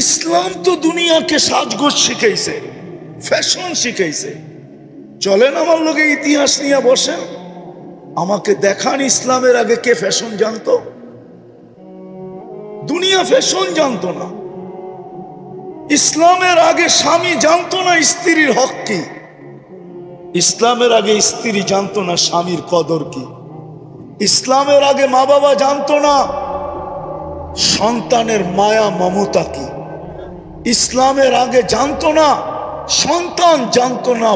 ইসলাম তো দুনিয়াকে সাজগোজ শিখাইছে, ফ্যাশন শিখাইছে। চলেন আমার লোকে ইতিহাস নিয়ে বসেন, আমাকে দেখান ইসলামের আগে কে ফ্যাশন জানতো? দুনিয়া ফ্যাশন জানতো না। ইসলামের আগে স্বামী জানতো না স্ত্রীর হক কি। ইসলামের আগে স্ত্রী জানতো না স্বামীর কদর কি। ইসলামের আগে মা বাবা জানতো না সন্তানের মায়া মমতা কি। ইসলামের আগে জানতো না সন্তান, জানতো না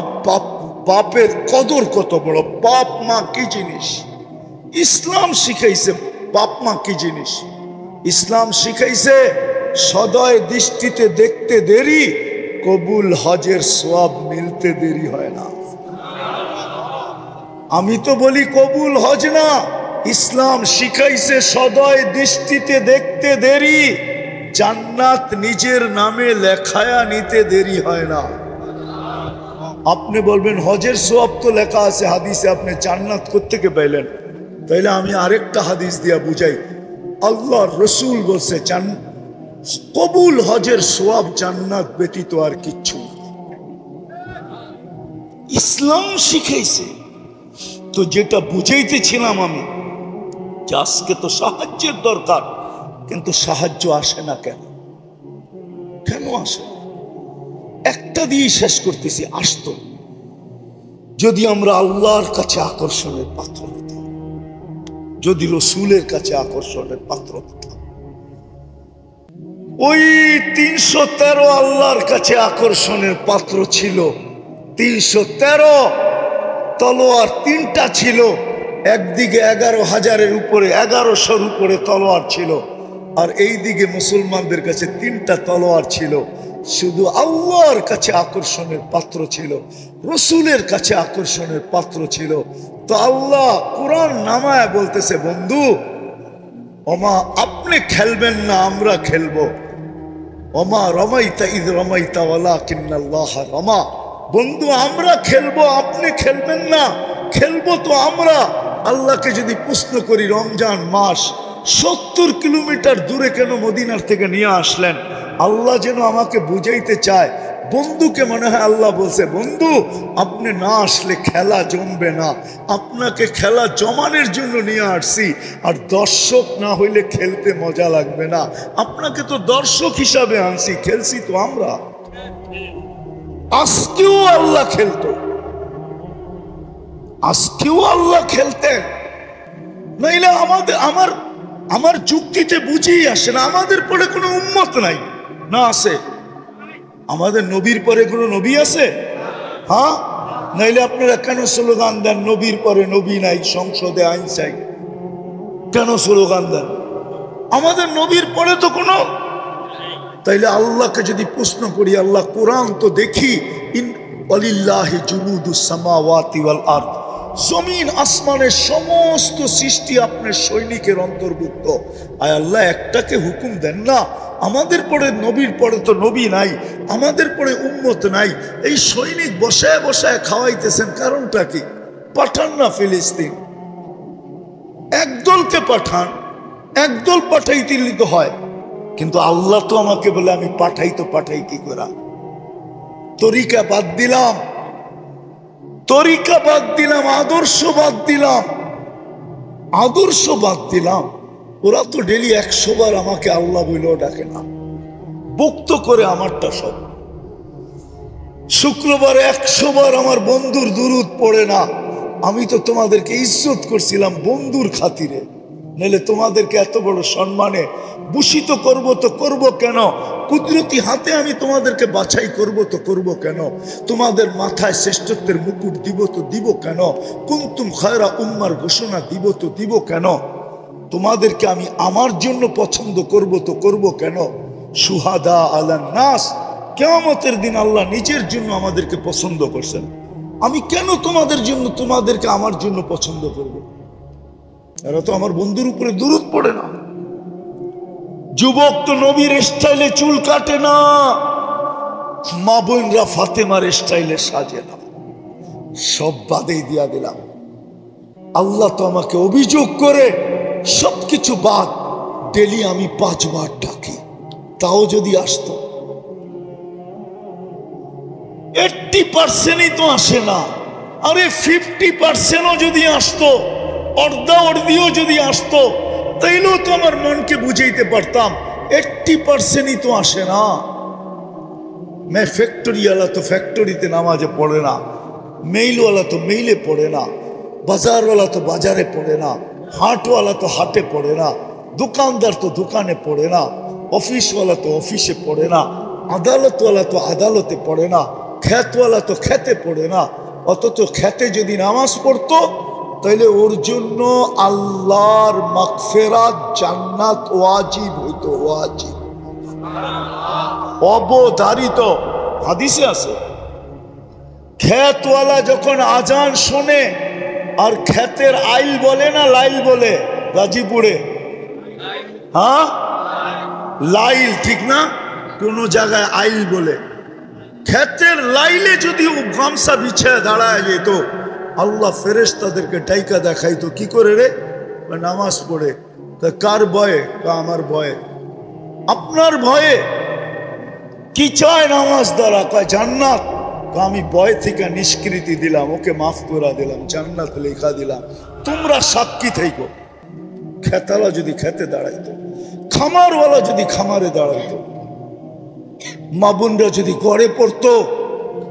বাপের কদর কত বড়, বাপ মা কি জিনিস। ইসলাম শিখাইছে বাপ মা কি জিনিস। ইসলাম শিখাইছে সদয় দৃষ্টিতে দেখতে দেরি, কবুল হজের সওয়াব মিলতে দেরি হয় না। আমি তো বলি কবুল হজ না, ইসলাম শিখাইছে সদয় দৃষ্টিতে দেখতে দেরি, জান্নাত নিজের নামে লেখায়া নিতে দেরি হয় না। আপনি বলবেন হজের সওয়াব তো লেখা আছে হাদিসে, আপনি জান্নাত কোত্থেকে পাইলেন? তাইলে আমি আরেকটা হাদিস দিয়া বুঝাই। আল্লাহর রসুল বলছে কবুল হজের সওয়াব জান্নাত ব্যতীত আর কিচ্ছু না। ইসলাম শিখাইছে। তো যেটা বুঝাইতেছিলাম আমি, যে আজকে তো সাহায্যের দরকার, কিন্তু সাহায্য আসে না কেন? কেন আসে? একটা দিয়ে শেষ করতেছি। আসতো যদি আমরা আল্লাহর কাছে আকর্ষণের পাত্র হতাম, যদি রসুলের কাছে আকর্ষণের পাত্র হতাম। ওই 313 আল্লাহর কাছে আকর্ষণের পাত্র ছিল। 313 তলোয়ার, 3টা ছিল। একদিকে 11,000-এর উপরে, 1100-র উপরে তলোয়ার ছিল, আর এই দিকে মুসলমানদের কাছে 3টা তলোয়ার ছিল। শুধু আল্লাহর কাছে আকর্ষণের পাত্র ছিল, রসুলের কাছে আকর্ষণের পাত্র ছিল। তো আল্লাহ কুরআন নামায় বলতেছে, বন্ধু ওমা আপনি খেলবেন না, আমরা খেলবো। ওমা রমাইতা ইদ রমাইতা ওয়ালাকিন্নাল্লাহ রমা। বন্ধু আমরা খেলবো, আপনি খেলবেন না, খেলবো তো আমরা। আল্লাহকে যদি প্রশ্ন করি, রমজান মাস 70 কিলোমিটার দূরে কেন মদিনার থেকে নিয়ে আসলেন? আল্লাহ যেন আমাকে বুঝাইতে চায়। বন্ধুকে মনে হয় আল্লাহ বলছে, বন্ধু আপনি না আসলে খেলা জমবে না, আপনাকে খেলা জমানোর জন্য নিয়ে আসছি। আর দর্শক না হইলে খেলতে মজা লাগবে না, আপনাকে তো দর্শক হিসাবে আনছি, খেলছি তো আমরা। আজকেও আল্লাহ খেলতো, আজকেও আল্লাহ খেলতেন। নাইলে আমার যুক্তিতে বুঝেই আসে না। আমাদের পরে কোনো উম্মত নাই না? আছে? আমাদের নবীর পরে কোনো নবী আছে? হ্যাঁ, নাইলে আপনারা কেন স্লোগান দেন নবীর পরে নবী নাই, সংসদে আইন চাই? কেন স্লোগান দেন? আমাদের নবীর পরে তো কোনো। তাইলে আল্লাহকে যদি প্রশ্ন করি, আল্লাহ কোরআন তো দেখি, ইন ওয়ালিল্লাহি জুনুদুস সামাওয়াতি ওয়াল আরদ, জমিন আসমানের সমস্ত সৃষ্টি আপনার সৈনিকের অন্তর্ভুক্ত। আয় আল্লাহ একটাকে হুকুম দেন না, আমাদের পরে নবীর পরে তো নবী নাই, আমাদের পরে উম্মত নাই, এই সৈনিক বসায় বসায় খাওয়াইতেছেন, কারণটা কি? পাঠান না ফিলিস্তিন, একদলকে পাঠান, একদল পাঠাইতে তো হয়। কিন্তু আল্লাহ তো আমাকে বলে আমি পাঠাই, তো পাঠাই কি করা? তরিকা বাদ দিলাম, তরিকা বাদ দিলাম, আদর্শ বাদ দিলাম, আদর্শ বাদ দিলাম। ওরা তো ডেলি 100 বার আমাকে আল্লাহ বলেও ডাকে না, বক্ত করে আমারটা সব। শুক্রবারে 100 বার আমার বন্ধুর দুরুদ পড়ে না। আমি তো তোমাদেরকে ইজ্জত করছিলাম বন্ধুর খাতিরে, নইলে তোমাদেরকে এত বড় সম্মানে ভূষিত করব তো করব কেন? কুদরতি হাতে আমি তোমাদেরকে বাছাই করব তো করব কেন? তোমাদের মাথায় শ্রেষ্ঠত্বের মুকুট দিব তো দিব কেন? কুনতুম খায়রা উম্মার ঘোষণা দিব তো দিব কেন? তোমাদেরকে আমি আমার জন্য পছন্দ করব তো করব কেন? সুহাদা আলান নাস, কিয়ামতের দিন আল্লাহ নিজের জন্য আমাদেরকে পছন্দ করছেন। আমি কেন তোমাদের জন্য, তোমাদেরকে আমার জন্য পছন্দ করব? এরা তো আমার বন্ধুর উপরে দুরূদ পড়ে না। যুবক তো নবীর স্টাইলে চুল কাটে না, মা বোনরা ফাতেমার স্টাইলে সাজে না। সব বাদেই দিয়া দিলাম। আল্লাহ তো আমাকে অভিযোগ করে সবকিছু বাদ, ডেলি আমি 5 বার ডাকি, তাও যদি আসতো, 80% তো আসে না। আরে 50%ও যদি আসতো, অর্ধা অর্ধিও যদি আসতো, তাইলেও তো আমার মনকে বুঝাইতে পারতাম। 80% তো আসে না। ফ্যাক্টরিওয়ালা তো ফ্যাক্টরিতে নামাজে পড়ে না, মেইলওয়ালা তো মেইলে পড়ে না, বাজারওয়ালা তো বাজারে পড়ে না, হাটওয়ালা তো হাটে পড়ে না, দোকানদার তো দোকানে পড়ে না, অফিসওয়ালা তো অফিসে পড়ে না, আদালতওয়ালা তো আদালতে পড়ে না, খ্যাতওয়ালা তো খেতে পড়ে না। অথচ খেতে যদি নামাজ পড়তো, তাহলে ওর জন্য আল্লাহর মাগফিরাত, জান্নাত ওয়াজিব হইতো, ওয়াজিব, অবধারিত। হাদিসে আছে, খেতওয়ালা যখন আজান শোনে, আর খেতের আইল বলে না লাইল বলে গাজীপুরে, হ্যাঁ লাইল ঠিক না, কোন জায়গায় আইল বলে। খেতের লাইলে যদি ও গামছা বিছায় দাঁড়ায় যেত, আল্লাহ ফেরেশতাদেরকে ডাইকা দেখাইতো, কি করে রে? নামাজ পড়ে। তা কার ভয়ে? আমার ভয়ে। আপনার ভয়ে? কি চায় নামাজ দ্বারা? কয় জান্নাত। আমি ভয় থেকে নিষ্কৃতি দিলাম, ওকে মাফ করে দিলাম, জান্নাত লেখা দিলাম, তোমরা সাক্ষী থাইকো। খেতালা যদি খেতে দাঁড়াইতো, খামারওয়ালা যদি খামারে দাঁড়াইতো, মা বোনরা যদি ঘরে পড়তো,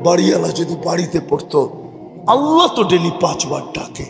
বাড়িওয়ালা যদি বাড়িতে পড়তো। আল্লাহ তো ডেলি 5 বার ডাকে।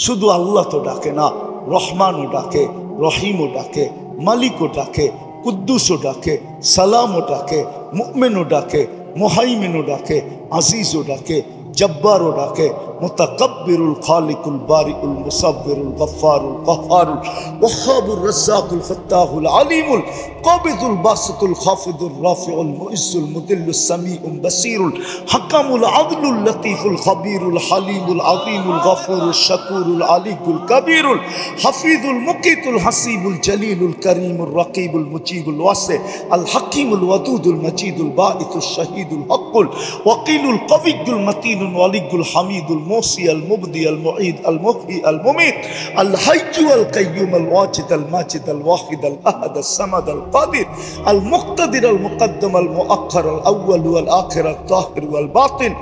শুধু আল্লাহ তো ডাকে না, রহমানও ডাকে, রহিমও ডাকে, মালিকও ডাকে, কুদ্দুসও ডাকে, সালামও ডাকে, মুমিনও ডাকে, মুহাইমিনও ডাকে, আজিজও ডাকে, জব্বারও ডাকে, মুতাকাব্বিরুল খালিকুল বারিউল মুসাব্বিরুল গফফারুল কহ্হারুল ওয়াহ্হাবুর রাজ্জাকুল ফাত্তাহুল আলিমুল কাবিদুল বাসিতুল খাফিদুর রাফিউল মুইজ্জুল মুদিল্লুস সামিউল বাসীরুল হাকামুল আদলুল লতীফুল খবীরুল হালিমুল আযীমুল গফুরুল শাকুরুল আলিকুল কবীরুল হাফিজুল মুকিতুল হাসিবুল জলিলুল করিমুর রকিবুল মুজিবুল ওয়াসি আল হাকিমুল ওয়াদুদুল মজিদুল বাঈতুশ শাহীদুল হকুল ওয়াকিলুল কবিয়ুল মতিনুল ওয়ালিকুল হামিদুল موصي المبدي المعيد المحيي المميت الحي القيوم الواجد الماجد الواحد الأحد الصمد القادر المقتدر المقدم المؤخر الأول والآخر الظاهر والباطن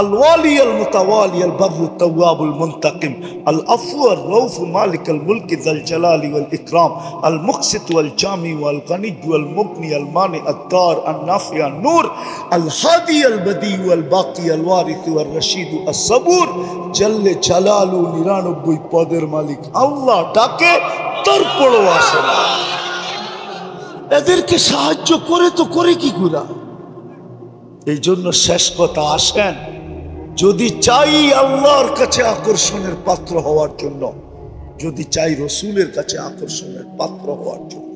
الوالي المتوالي البر التواب المنتقم العفو الرؤوف مالك الملك ذا الجلال والإكرام المقسط والجامع والغني والمغني المانع الدار النافع النور الهادي البديع والباقي الوارث والرشيد الصبور জল্লে জালালু 99 পদের মালিক আল্লাহ ডাকে, তারপরও আসে না। এদেরকে সাহায্য করে তো করে কি গুলা? এই জন্য শেষ কথা, আসেন যদি চাই আল্লাহর কাছে আকর্ষণের পাত্র হওয়ার জন্য, যদি চাই রসুলের কাছে আকর্ষণের পাত্র হওয়ার জন্য,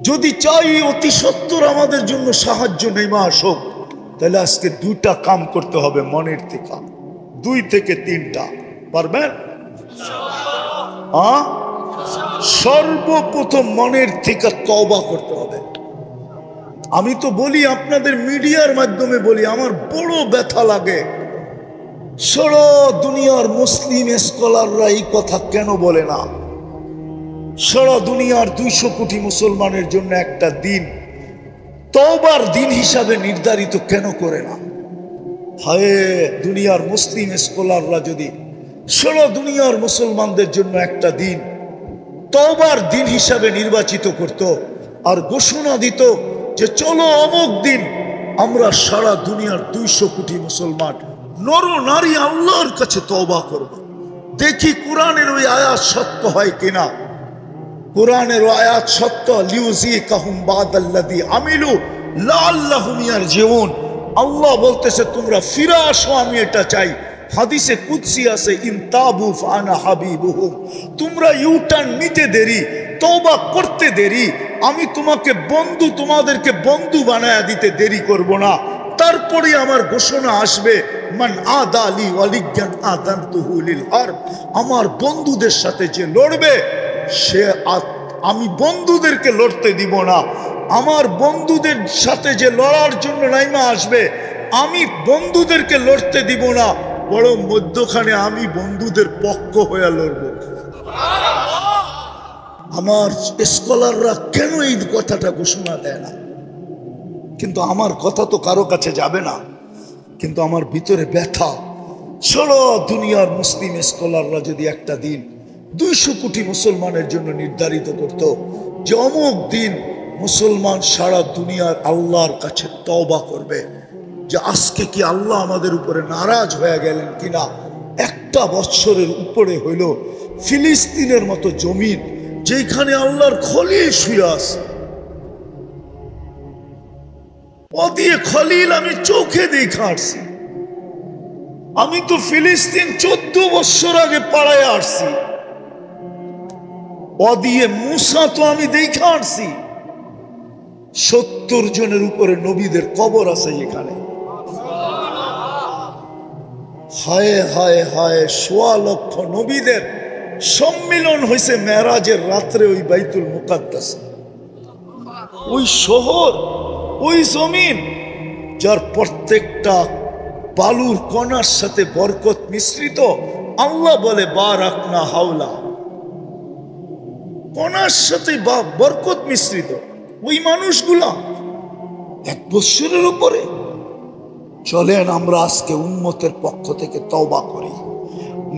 যদি চাই অতি সত্বর আমাদের জন্য সাহায্য নেমে আসুক, তাহলে আজকে 2টা কাম করতে হবে মনের থেকে, 2 থেকে 3টা। পারবেন? সর্বপ্রথম মনের থেকে তওবা করতে হবে। আমি তো বলি, আপনাদের মিডিয়ার মাধ্যমে বলি, আমার বড় ব্যথা লাগে, সারা দুনিয়ার মুসলিম স্কলাররা এই কথা কেন বলে না? সারা দুনিয়ার 200 কোটি মুসলমানের জন্য একটা দিন তওবার দিন হিসাবে নির্ধারিত কেন করে না? হায়, দুনিয়ার মুসলিম স্কলাররা যদি সারা দুনিয়ার মুসলমানদের জন্য একটা দিন তওবার দিন হিসাবে নির্বাচিত করত, আর ঘোষণা দিত যে চলো অমুক দিন আমরা সারা দুনিয়ার 200 কোটি মুসলমান নর নারী আল্লাহর কাছে তওবা করব, দেখি কোরআনের ওই আয়াত সত্য হয় কিনা। কোরআনের ওই আয়াত সত্য, লিউযিকাহুম বাদাল্লাযী আমিলু লাআল্লাহুম ইয়ারজিউন। আল্লাহ বলতেছে তোমরা ফিরে আসো, আমি এটা চাই। হাদিসে কুদসি আছে, ইনতাবু ফানা হাবিবুহুম, তোমরা ইউটার্ন নিতে দেরি, তওবা করতে দেরি, আমি তোমাকে বন্ধু, তোমাদেরকে বন্ধু বানায়া দিতে দেরি করব না। তারপরে আমার ঘোষণা আসবে, মান আদালি ওয়ালিয়ান আযানতুহু লিল হারব, আমার বন্ধুদের সাথে যে লড়বে সে, আমি বন্ধুদেরকে লড়তে দিব না। আমার বন্ধুদের সাথে যে লড়ার জন্য নাইমা আসবে, আমি বন্ধুদেরকে লড়তে দিব না, বরং মধ্যখানে আমি বন্ধুদের পক্ষ হয়ে লড়ব। আমার স্কলাররা কেন এই কথাটা ঘোষণা দেয় না? কিন্তু আমার কথা তো কারো কাছে যাবে না, কিন্তু আমার ভিতরে ব্যথা। সারা দুনিয়ার মুসলিম স্কলাররা যদি একটা দিন 200 কোটি মুসলমানের জন্য নির্ধারিত করত যে অমুক দিন মুসলমান সারা দুনিয়ার আল্লাহর কাছে তওবা করবে, যে আজকে কি আল্লাহ আমাদের উপরে নারাজ হয়ে গেলেন কিনা, একটা বছরের উপরে হইল ফিলিস্তিনের মতো জমিন যেখানে আল্লাহর খলিল শুয়ে আছে, ও দিয়ে খলিল আমি চোখে দেখে আসছি। আমি তো ফিলিস্তিন 14 বছর আগে পাড়ায় আসছি, ও দিয়ে মুসা তো আমি দেখে আসছি। 70 জনের উপরে নবীদের কবর আছে এখানে। হায় হায় হায়, 1.25 লক্ষ নবীদের সম্মিলন হয়েছে মেরাজের রাত্রে ওই বাইতুল মুকাদ্দাস, ওই শহর, ওই জমিন যার প্রত্যেকটা বালুর কণার সাথে বরকত মিশ্রিত। আল্লাহ বলে বারাকনা হাওলা, কণার সাথে বরকত মিশ্রিত। ওই মানুষগুলা 1 বছরের উপরে। চলেন আমরা আজকে উম্মতের পক্ষ থেকে তওবা করি,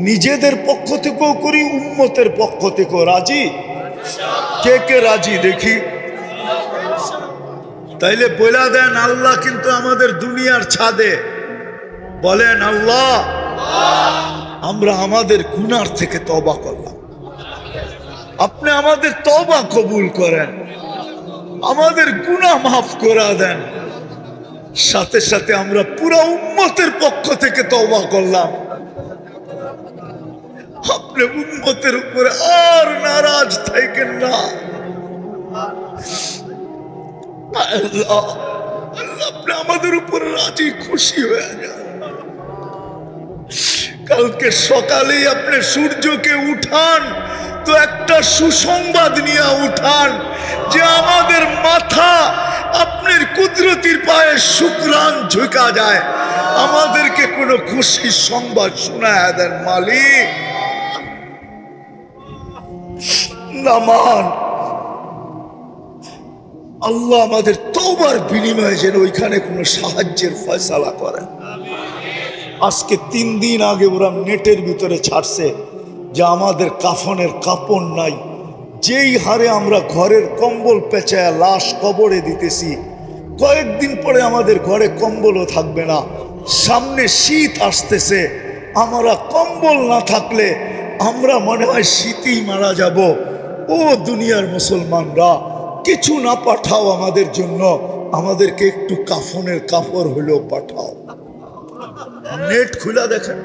নিজেদের পক্ষ থেকেও করি, উম্মতের পক্ষ থেকেও। রাজি? কে কে রাজি দেখি? তাইলে বলে দেন আল্লাহ কিন্তু আমাদের দুনিয়ার ছাদে। বলেন আল্লাহ, আমরা আমাদের গুনার থেকে তওবা করলাম, আপনি আমাদের তওবা কবুল করেন, আমাদের গুনাহ মাফ করে দেন। সাথে সাথে আমরা পুরো উম্মতের পক্ষ থেকে তওবা করলাম, আপনি উম্মতের উপরে আর নারাজ থাকেন না। আল্লাহ, আপনি আমাদের উপরে রাজি খুশি হয়ে যান। কালকে সকালেই আপনি সূর্যকে উঠান তো একটা সুসংবাদ নিয়ে উঠান যে আমাদের মাথা আপনার কুদরতির পায়ে শুকরান ঝুঁকা যায়। আমাদেরকে কোনো খুশির সংবাদ শোনায় দেন মালিক। নামান আল্লাহ আমাদের তওবার বিনিময়ে যেন ওইখানে কোনো সাহায্যের ফয়সালা করেন। আজকে 3 দিন আগে ওরা নেটের ভিতরে ছাড়ছে যে আমাদের কাফনের কাপড় নাই, যেই হারে আমরা ঘরের কম্বল পেঁচায় লাশ কবরে দিতেছি, কয়েকদিন পরে আমাদের ঘরে কম্বলও থাকবে না। সামনে শীত আসতেছে, আমরা কম্বল না থাকলে আমরা মনে হয় শীতেই মারা যাব। ও দুনিয়ার মুসলমানরা, কিছু না পাঠাও আমাদের জন্য, আমাদেরকে একটু কাফনের কাপড় হলেও পাঠাও। নেট খুলে দেখেন,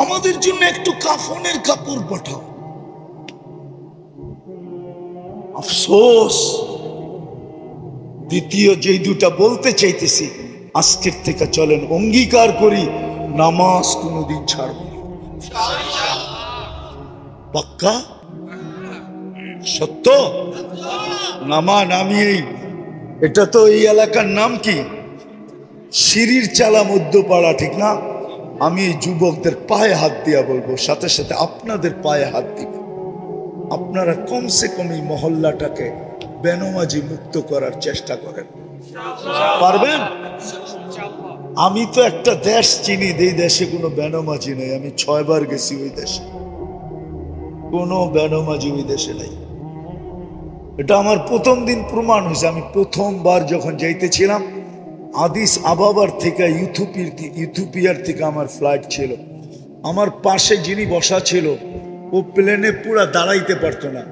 আমাদের জন্য একটু কাফনের কাপড় পাঠাও। আফসোস। দ্বিতীয় যেই দুটা বলতে চাইতেছি, আজকের থেকে চলেন অঙ্গীকার করি নামাজ কোনোদিন ছাড়ব না। পাক্কা? সত্য? নামান আমি এটা তো এই এলাকার নাম কি, সিঁড়ির চালা মধ্যপাড়া, ঠিক না? আমি এই যুবকদের পায়ে হাত দিয়া বলবো, সাথে সাথে আপনাদের পায়ে হাত দিব। আপনারা কমসে কম এই মহল্লাটাকে বেনমাজি মুক্ত করার চেষ্টা করেন, পারবেন? আমি তো একটা দেশ চিনি, এই দেশে কোনো বেনমাজি নেই। আমি 6 বার গেছি ওই দেশে, কোনো বেনমাজি ওই দেশে নেই। এটা আমার প্রথম দিন প্রমাণ হয়েছে। আমি প্রথমবার যখন যাইতেছিলাম আদিস আবাবার থেকে ইথিওপিয়ার থেকে আমার ফ্লাইট ছিল, আমার পাশে যিনি বসা ছিল ও প্লেনে পুরা দাঁড়াইতে পারতো না,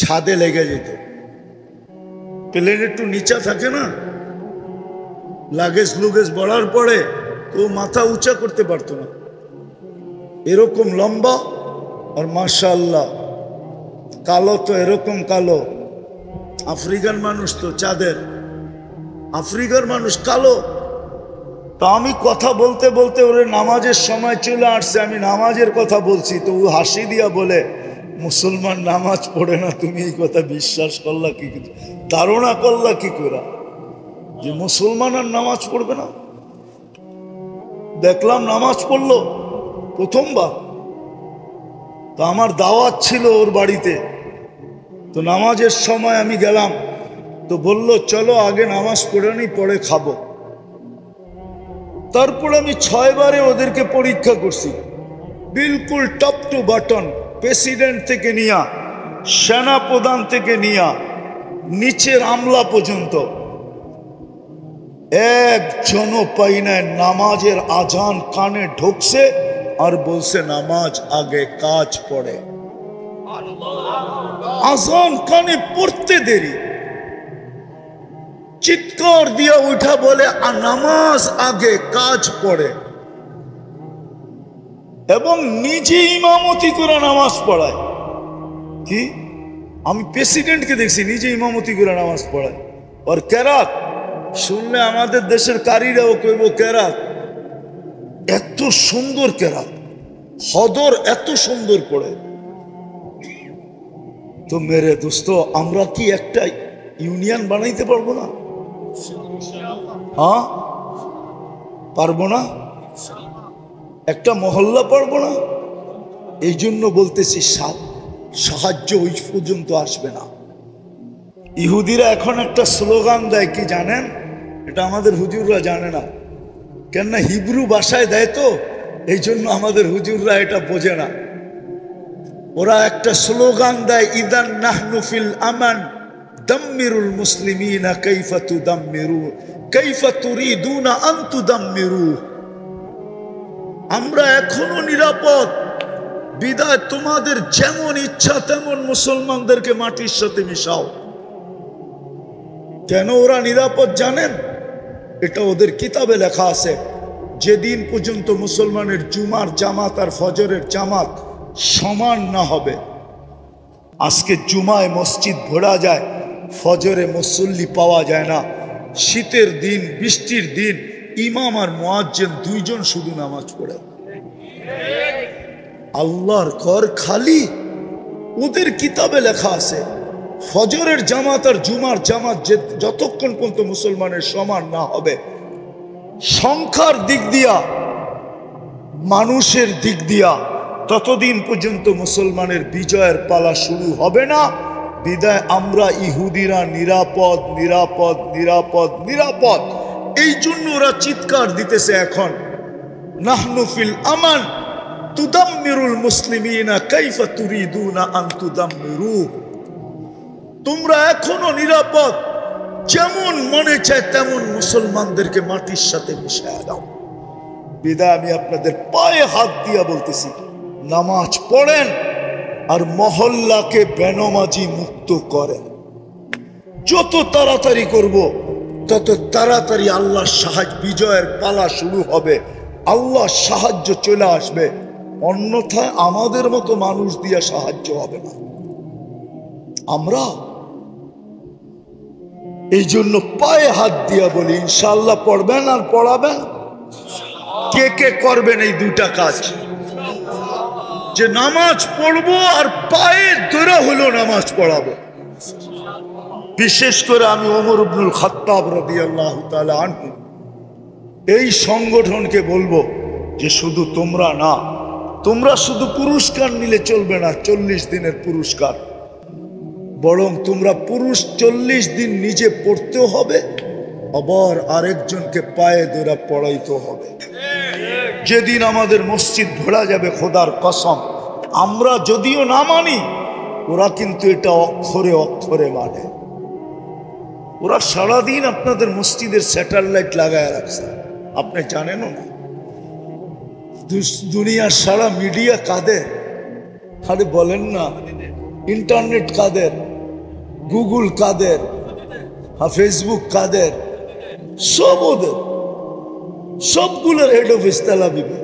ছাদে লেগে যেত। প্লেন একটু নিচা থাকে না, লাগেজ লুগেজ বড়ার পরে তো মাথা উঁচা করতে পারতো না, এরকম লম্বা। আর মাশাআল্লাহ কালো তো এরকম কালো, আফ্রিকান মানুষ তো চাঁদের, আফ্রিকার মানুষ কালো। তো আমি কথা বলতে বলতে ওরে নামাজের সময় চলে আসছে, আমি নামাজের কথা বলছি, তো ও হাসি দিয়া বলে মুসলমান নামাজ পড়ে না, তুমি এই কথা বিশ্বাস করলা কি, ধারণা করলা কি করে যে মুসলমান আর নামাজ পড়বে না? দেখলাম নামাজ পড়লো প্রথমবার। তো আমার দাওয়াত ছিল ওর বাড়িতে, তো নামাজের সময় আমি গেলাম, তো বলল চলো আগে নামাজ পড়ে নি, পরে খাবো। তারপর আমি 6 বারে ওদেরকে পরীক্ষা করছি, বিলকুল টপ টু বাটন, প্রেসিডেন্ট থেকে নিয়া, সেনা প্রধান থেকে নিয়া, নিচের আমলা পর্যন্ত একজনও পাই নাই নামাজের আজান কানে ঢুকছে আর বলছে নামাজ আগে কাজ পড়ে। আজান কানে পড়তে দেরি, চিৎকার দিয়া উঠা বলে নামাজ আগে কাজ পড়ে, এবং নিজে ইমামতি করে নামাজ পড়ায়। কি আমি প্রেসিডেন্টকে দেখছি নিজে ইমামতি করে নামাজ পড়ায়। আর কেরাত শুনলে আমাদের দেশের কারীরাও কইব কেরাত, এত সুন্দর কেরাত, হদর এত সুন্দর পড়ে। তো মেরে দোস্ত, আমরা কি একটা ইউনিয়ন বানাইতে পারবো না? হ্যাঁ পারবো না? একটা মহল্লা পারবো না? এই জন্য বলতেছি সাহায্য ওই পর্যন্ত আসবে না। ইহুদিরা এখন একটা স্লোগান দেয়, কি জানেন? এটা আমাদের হুজুররা জানে না, কেননা হিব্রু ভাষায় দেয় তো, এই জন্য আমাদের হুজুররা এটা বোঝে না। ওরা একটা স্লোগান দেয়, ইদান নাহনু ফিল আমান দাম্মিরুল মুসলিমিনা কাইফা তুদাম্মিরু কাইফা তুরিদুনা আন তুদাম্মিরু। আমরা এখনো নিরাপদ, বিদায় তোমাদের যেমন ইচ্ছা তেমন মুসলমানদেরকে মাটির সাথে মিশাও। কেন ওরা নিরাপদ জানেন? এটা ওদের কিতাবে লেখা আছে, যেদিন পর্যন্ত মুসলমানের জুমার জামাত আর ফজরের জামাত সমান না হবে। আজকে জুমায় মসজিদ ভরা যায়, ফজরে মুসল্লি পাওয়া যায় না। শীতের দিন, বৃষ্টির দিন ইমাম আর মুয়াজ্জিন দুইজন শুধু নামাজ পড়ে। আল্লাহর ঘর খালি। ওদের কিতাবে লেখা আছে ফজরের জামাত আর জুমার জামাত যতক্ষণ পর্যন্ত মুসলমানের সমান না হবে, সংখ্যার দিক দিয়া, মানুষের দিক দিয়া, ততদিন পর্যন্ত মুসলমানের বিজয়ের পালা শুরু হবে না। বিদায় আমরা ইহুদিরা নিরাপদ, নিরাপদ, নিরাপদ, নিরাপদ। এই জন্য ওরা চিৎকার দিতেছে এখন, নাহনু ফিল আমান তুদাম্মিরুল মুসলিমিনা কাইফা তুরিদুনা আন তুদাম্মিরু। তোমরা এখনো নিরাপদ, যেমন মনে চায় তেমন মুসলমানদেরকে মাটির সাথে মিশিয়ে দাও। বিদায় আমি আপনাদের পায়ে হাত দিয়া বলতেছি, নামাজ পড়েন আর মহল্লাকে বেনমাজি মুক্ত করেন। যত তাড়াতাড়ি করব তত তাড়াতাড়ি আল্লাহর সাহায্য, বিজয়ের পালা শুরু হবে, আল্লাহর সাহায্য চলে আসবে। অন্যথায় আমাদের মতো মানুষ দিয়ে সাহায্য হবে না। আমরা এই জন্য পায়ে হাত দিয়া বলি, ইনশাআল্লাহ পড়বেন আর পড়াবেন। কে কে করবেন এই দুটা কাজ? যে নামাজ পড়বো আর পায়ে ধরে হলো নামাজ পড়াবো। বিশেষ করে আমি ওমর ইবনুল খাত্তাব রাদিয়াল্লাহু তাআলা আনহু এই সংগঠনকে বলবো যে শুধু তোমরা না, তোমরা শুধু পুরস্কার নিলে চলবে না, 40 দিনের পুরস্কার, বরং তোমরা 40 দিন নিজে পড়তেও হবে, আবার আরেকজনকে পায়ে ধরে পড়াইতে হবে। যেদিন আমাদের মসজিদ ভরা যাবে, খোদার কসম, আমরা যদিও না মানি, ওরা কিন্তু এটা অক্ষরে অক্ষরে মানে। ওরা সারাদিন আপনাদের মসজিদের স্যাটেলাইট লাগায় রাখছে, আপনি জানেনও না। দুনিয়ার সারা মিডিয়া কাদের? আরে বলেন না, ইন্টারনেট কাদের? গুগল কাদের? ফেসবুক কাদের? সব ওদের, সবগুলোর হেড অফিস তেল আবিবে।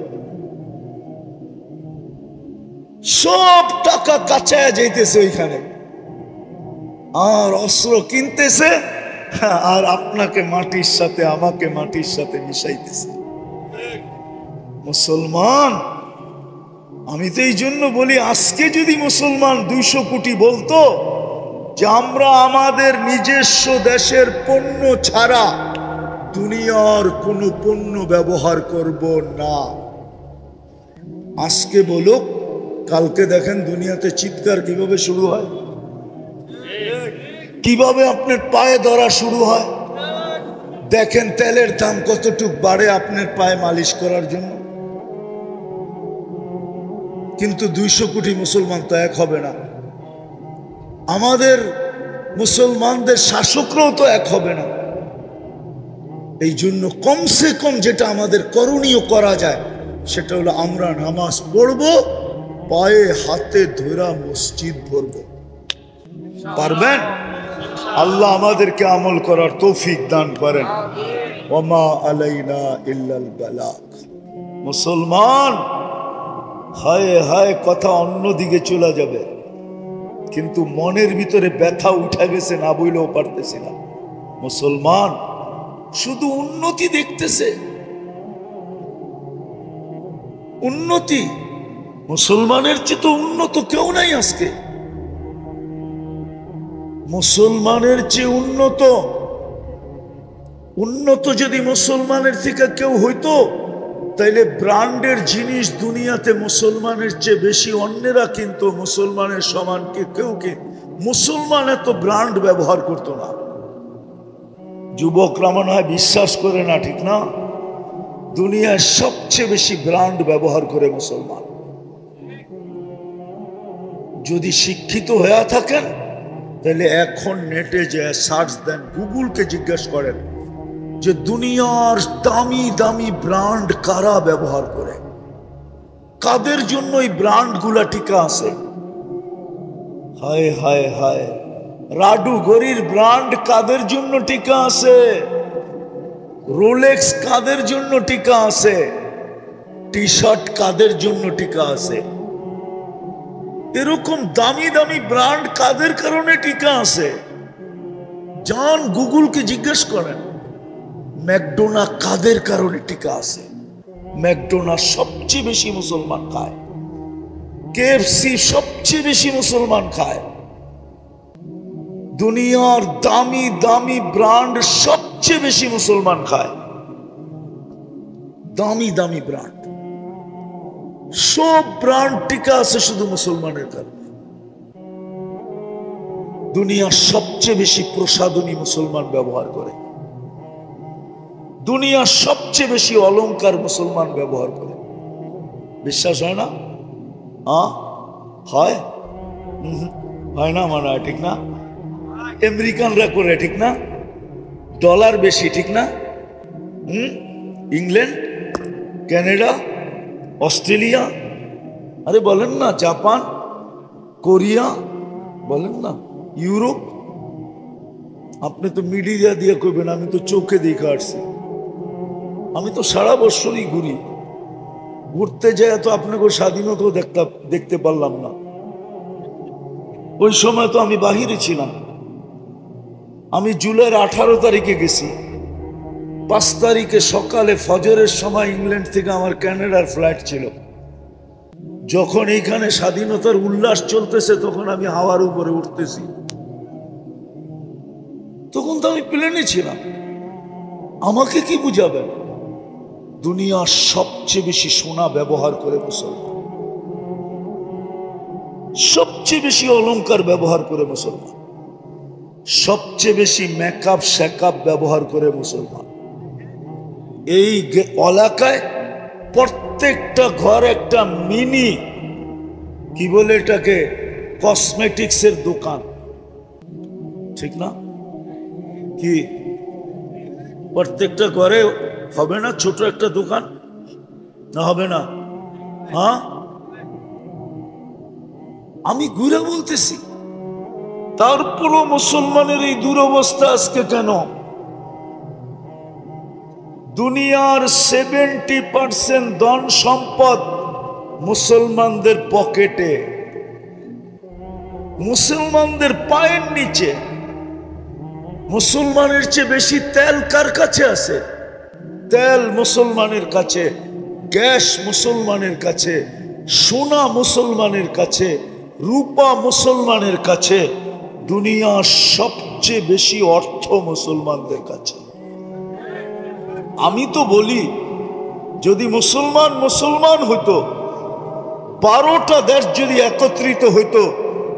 সব টাকা কাঁচায় যাইতেছে ওইখানে, আর অস্ত্র কিনতেছে, আর আপনাকে মাটির সাথে, আমাকে মাটির সাথে মিশাইতেছে। মুসলমান, আমি তো এই জন্য বলি, আজকে যদি মুসলমান 200 কোটি বলতো যে আমরা আমাদের নিজস্ব দেশের পণ্য ছাড়া দুনিয়ার কোনো পণ্য ব্যবহার করব না, আজকে বলুক, কালকে দেখেন দুনিয়াতে চিৎকার কিভাবে শুরু হয়। কিভাবে আপনার পায়ে ধরা শুরু হয়? দেখেন তেলের দাম কতটুক বাড়ে আপনার পায়ে মালিশ করার জন্য। কিন্তু 200 কোটি মুসলমান তো এক হবে না। আমাদের মুসলমানদের শাসকরাও তো এক হবে না। এই জন্য কমসে কম যেটা আমাদের করণীয় করা যায় সেটা হলো আমরা নামাজ পড়ব, পায়ে হাতে ধরা মসজিদ ভরব। পারবেন? আল্লাহ আমাদেরকে আমল করার তৌফিক দান করেন। ওমা আলাইনা ইল্লাল বালাগ। মুসলমান, হায় হায় কথা অন্যদিকে চলে যাবে, কিন্তু মনের ভিতরে ব্যথা উঠে গেছে, না বইলেও পারতেছি না। মুসলমান শুধু উন্নতি দেখতেছে, উন্নতি। মুসলমানের চেয়ে তো উন্নত কেউ নাই আজকে। মুসলমানের চেয়ে উন্নত যদি মুসলমানের থেকে কেউ হইতো, তাইলে ব্র্যান্ডের জিনিস দুনিয়াতে মুসলমানের চেয়ে বেশি অন্যেরা কিন্তু মুসলমানের সমান কেউকে মুসলমান এত ব্র্যান্ড ব্যবহার করতো না। যুবকরা মনে হয় বিশ্বাস করে না, ঠিক না? দুনিয়ায় সবচেয়ে বেশি ব্র্যান্ড ব্যবহার করে মুসলমান। যদি শিক্ষিত হয়ে থাকেন তাহলে এখন নেটে যে সার্চ দেন, গুগলকে জিজ্ঞেস করেন যে দুনিয়ার দামি দামি ব্র্যান্ড কারা ব্যবহার করে, কাদের জন্য এই ব্র্যান্ড গুলা টিকা আছে। হায় হায় হায়, রাডু গরির ব্র্যান্ড কাদের জন্য টিকা আছে? রোলেক্স কাদের জন্য টিকা আছে? টি শার্ট কাদের জন্য টিকা আছে? এরকম দামি দামি ব্র্যান্ড কাদের কারণে টিকা আছে? যান গুগলকে জিজ্ঞেস করেন। ম্যাকডোনা কাদের কারণে টিকা আছে? ম্যাকডোনা সবচেয়ে বেশি মুসলমান খায়, কেএফসি সবচেয়ে বেশি মুসলমান খায়। দুনিয়ার দামি দামি ব্র্যান্ড সবচেয়ে বেশি মুসলমান খায়। দামি দামি ব্র্যান্ড, সব ব্র্যান্ড টিকা আছে শুধু মুসলমানের কারণে। দুনিয়ার সবচেয়ে বেশি প্রসাধনী মুসলমান ব্যবহার করে। দুনিয়ার সবচেয়ে বেশি অলংকার মুসলমান ব্যবহার করে। বিশ্বাস হয় না? হয়? হয় না মনে হয়, ঠিক না? আমেরিকানরা করে, ঠিক না? ডলার বেশি, ঠিক না? ইংল্যান্ড, কানাডা, অস্ট্রেলিয়া, আরে বলেন না, জাপান, কোরিয়া, বলেন না, ইউরোপ। আপনি তো মিডিয়া দিয়ে কইবেন, আমি তো চোখে দেখে আসছি। আমি তো সারা বছরই ঘুরি, ঘুরতে যায় তো আপনাকে স্বাধীনতাও দেখতে পারলাম না। ওই সময় তো আমি বাহিরে ছিলাম। আমি জুলাইয়ের 18 তারিখে গেছি, 5 তারিখে সকালে ফজরের সময় ইংল্যান্ড থেকে আমার কানাডার ফ্লাইট ছিল। যখন এইখানে স্বাধীনতার উল্লাস চলতেছে তখন আমি হাওয়ার উপরে উঠতেছি। তখন তো আমি প্লেনে ছিলাম। আমাকে কি বুঝাবেন? দুনিয়ার সবচেয়ে বেশি সোনা ব্যবহার করে মুসলমান, সবচেয়ে বেশি অলংকার ব্যবহার করে মুসলমান, সবচেয়ে বেশি মেকআপ শেকআপ ব্যবহার করে মুসলমান। এই এলাকায় প্রত্যেকটা ঘর একটা মিনি, কি বলে এটাকে, কসমেটিক্সের দোকান, ঠিক না? কি প্রত্যেকটা ঘরে হবে না ছোট একটা দোকান? না হবে না? হ্যাঁ, আমি ঘুরে বলতেছি। তারপরও মুসলমানের এই দুরবস্থা আজকে কেন? দুনিয়ার 70% ধন সম্পদ মুসলমানদের পকেটে, মুসলমানদের পায়ের নিচে। মুসলমানের চেয়ে বেশি তেল কার কাছে আছে? তেল মুসলমানের কাছে, গ্যাস মুসলমানের কাছে, সোনা মুসলমানের কাছে, রূপা মুসলমানের কাছে। দুনিয়ার সবচেয়ে বেশি অর্থ মুসলমানদের কাছে। আমি তো বলি, যদি মুসলমান হইতো, 12টা দেশ যদি একত্রিত হইতো,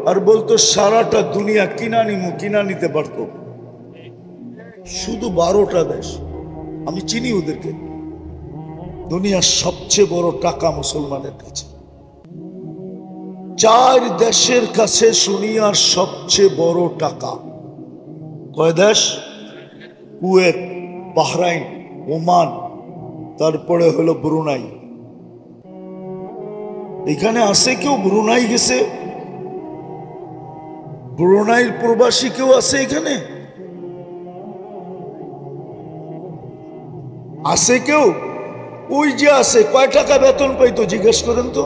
আর বলতো সারাটা দুনিয়া কিনা নিতে পারতো। শুধু 12টা দেশ, আমি চিনি ওদেরকে। দুনিয়ার সবচেয়ে বড় টাকা মুসলমানের কাছে। 4 দেশের কাছে দুনিয়ার সবচেয়ে বড় টাকা। কয় দেশ? কুয়েত, বাহরাইন, ওমান, তারপরে হলো ব্রুনাই। এখানে আছে কেউ ব্রুনাই গেছে? ব্রুনাইয়ের প্রবাসী কেউ আছে এখানে? আছে কেউ? ওই যে আছে। কয় টাকা বেতন পাইতো জিজ্ঞেস করেন তো।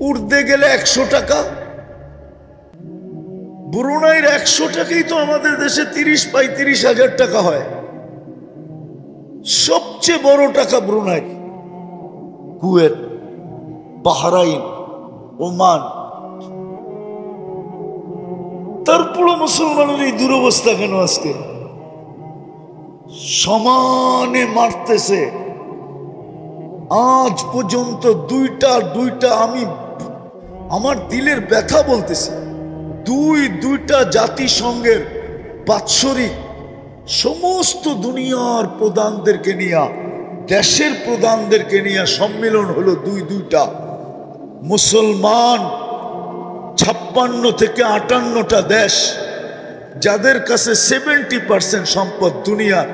উঠতে গেলে 100 টাকা। ব্রুনাইয়ের 100 টাকাই তো আমাদের দেশে 30,000 টাকা হয়। সবচেয়ে বড় টাকা ব্রুনাই, কুয়েত, বাহরাইন, ওমান। তারপরে মুসলমানের এই দুরবস্থা কেন? আজকে সমানে মারতেছে। আজ পর্যন্ত দুইটা আমি আমার দিলের ব্যথা বলতেছি, দুইটা জাতিসংঘের বাৎসরিক সমস্ত দুনিয়ার প্রধানদেরকে নিয়ে, দেশের প্রধানদেরকে নিয়ে সম্মেলন হলো। দুইটা মুসলমান 56 থেকে 58টা দেশ, যাদের কাছে 70% সম্পদ দুনিয়ার,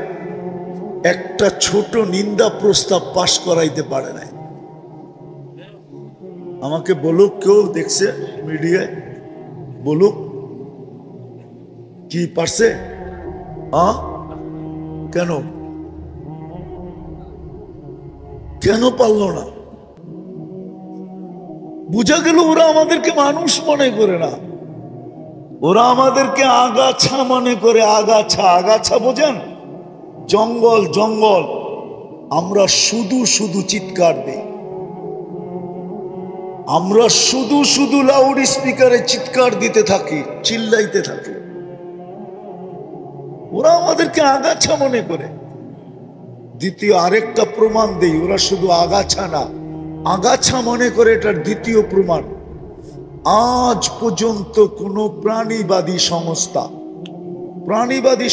একটা ছোট নিন্দা প্রস্তাব পাশ করাইতে পারে নাই। আমাকে বলুক, কেউ দেখছে মিডিয়ায়? বলুক কি পারছে? কেন পারলো না? বুঝা গেল ওরা আমাদেরকে মানুষ মনে করে না, ওরা আমাদেরকে আগাছা মনে করে। আগাছা বোঝেন? জঙ্গল। আমরা শুধু চিৎকার দিই, আমরা শুধু লাউড স্পিকারে চিৎকার দিতে থাকি, চিল্লাইতে থাকি। ওরা আমাদেরকে আগাছা মনে করে। দ্বিতীয় আরেকটা প্রমাণ দেই, ওরা শুধু আগাছা না, আগাছা মনে করে। এটার দ্বিতীয় প্রমাণ, আজ পর্যন্ত কোন প্রাণীবাদী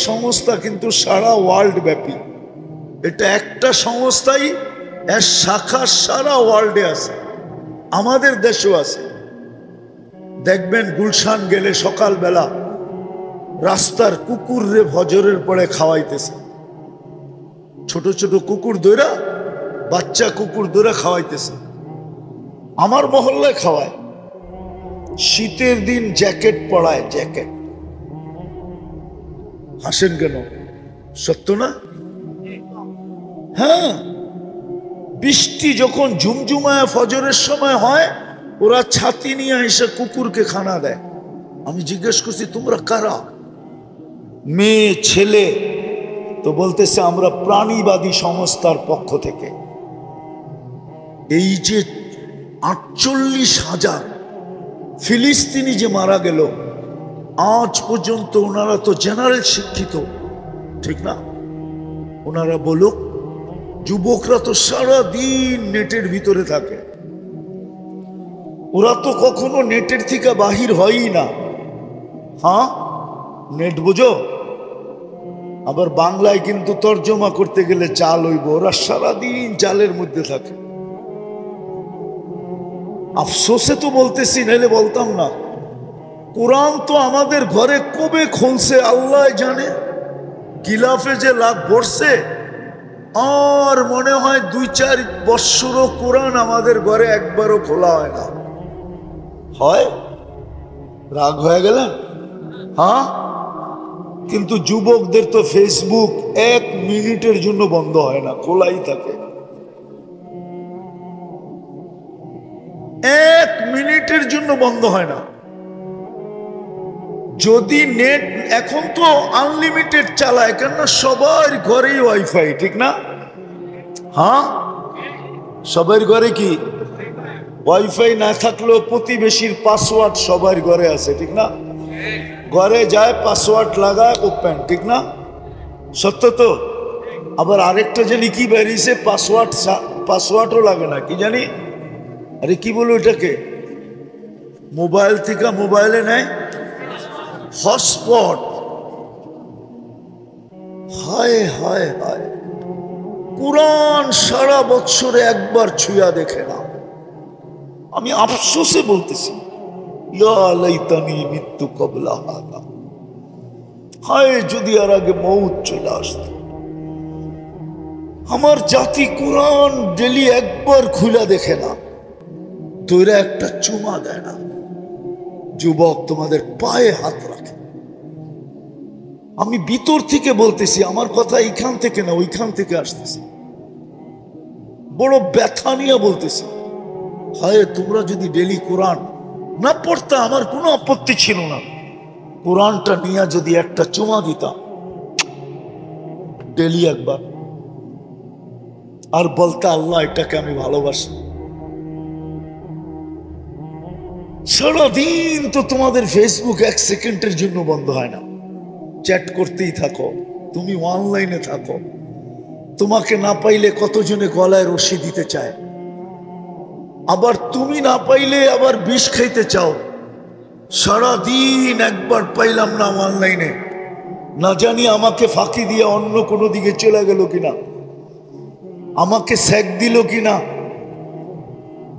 সংস্থা কিন্তু সারা ওয়ার্ল্ড ব্যাপী, এটা একটা সংস্থাই, এর শাখা সারা ওয়ার্ল্ডে আছে, আমাদের দেশেও আছে। দেখবেন গুলশান গেলে সকালবেলা রাস্তার কুকুররে ফজরের পরে খাওয়াইতেছে। ছোট কুকুর দৌড়া, বাচ্চা কুকুর দৌড়া খাওয়াইতেছে। আমার মহল্লায় খাওয়ায়। শীতের দিন জ্যাকেট পরায়, জ্যাকেট। হাসেন কেন? সত্য না? হ্যাঁ, বৃষ্টি যখন ঝুমঝুমায় ফজরের সময় হয়, ওরা ছাতি নিয়ে এসে কুকুরকে খানা দেয়। আমি জিজ্ঞেস করছি, তোমরা কারা? মেয়ে ছেলে। তো বলতেছে আমরা প্রাণীবাদী সংস্থার পক্ষ থেকে। এই যে 48,000 ফিলিস্তিনি যে মারা গেল, আজ পর্যন্ত ওনারা তো জেনারেল শিক্ষিত, ঠিক না? ওনারা বলুক, যুবকরা তো সারাদিন নেটের ভিতরে থাকে, ওরা তো কখনো নেটের থেকে বাহির হয়ই না। হ্যাঁ, নেট বুঝো? আবার বাংলায় কিন্তু তর্জমা করতে গেলে চাল হইব, ওরা সারাদিন চালের মধ্যে থাকে। আফসোসে তো বলতেছি, নাইলে বলতাম না। কোরআন তো আমাদের ঘরে কবে খুলছে আল্লাহ জানে। গিলাফে যে লাভ পড়ছে, আর মনে হয় 2-4 বৎসরও কোরআন আমাদের ঘরে একবারও খোলা হয় না। হয়? রাগ হয়ে গেলেন? হ্যাঁ, কিন্তু যুবকদের তো ফেসবুক 1 মিনিটের জন্য বন্ধ হয় না, খোলাই থাকে। 1 মিনিটের জন্য বন্ধ হয় না। যদি নেট এখন তো আনলিমিটেড চালায়, কেন? সবার ঘরেই ওয়াইফাই, ঠিক না? হ্যাঁ, সবার ঘরে কি ওয়াইফাই না থাকলেও প্রতিবেশীর পাসওয়ার্ড সবার ঘরে আছে, ঠিক না? ঘরে যায়, পাসওয়ার্ড লাগায়, ওপেন, ঠিক না? সত্য তো? আবার আরেকটা জানি কি বেরিয়েছে, পাসওয়ার্ডও লাগে না, কি জানি। আরে কি বলো এটাকে? মোবাইল থেকে মোবাইলে নেয় হটস্পট। হায় হায় হায়, কুরআন সারা বছরে একবার ছুঁয়া দেখে না। আমি আফসোসে বলতেছি, ইয়া লাইতানি মিত্তু ক্বাবলা হাযা, হায় যদি আর আগে মউত চলে আসত। আমার জাতি কুরআন ডেলি একবার খুলে দেখে না, তোরা একটা চুমা দেয় না। যুবক, তোমাদের পায়ে হাত রাখে। আমি ভিতর থেকে বলতেছি, আমার কথা এইখান থেকে না ওইখান থেকে আসতেছি, বড় ব্যথা নিয়ে বলতেছি। হায়, তোমরা যদি ডেলি কোরআন না পড়তা আমার কোনো আপত্তি ছিল না, কোরআনটা নিয়ে যদি একটা চুমা দিতাম ডেলি একবার, আর বলতে আল্লাহ এটাকে আমি ভালোবাসি। সারাদিন তো তোমাদের ফেসবুক এক সেকেন্ডের জন্য বন্ধ হয় না, চ্যাট করতেই থাকো, তুমি অনলাইনে থাকো। তোমাকে না পাইলে কতজনে গলায় রশি দিতে চায়, আবার তুমি না পাইলে আবার বিষ খাইতে চাও। সারাদিন একবার পাইলাম না অনলাইনে, না জানি আমাকে ফাঁকি দিয়ে অন্য কোনো দিকে চলে গেল কিনা, আমাকে স্যাক দিল কিনা।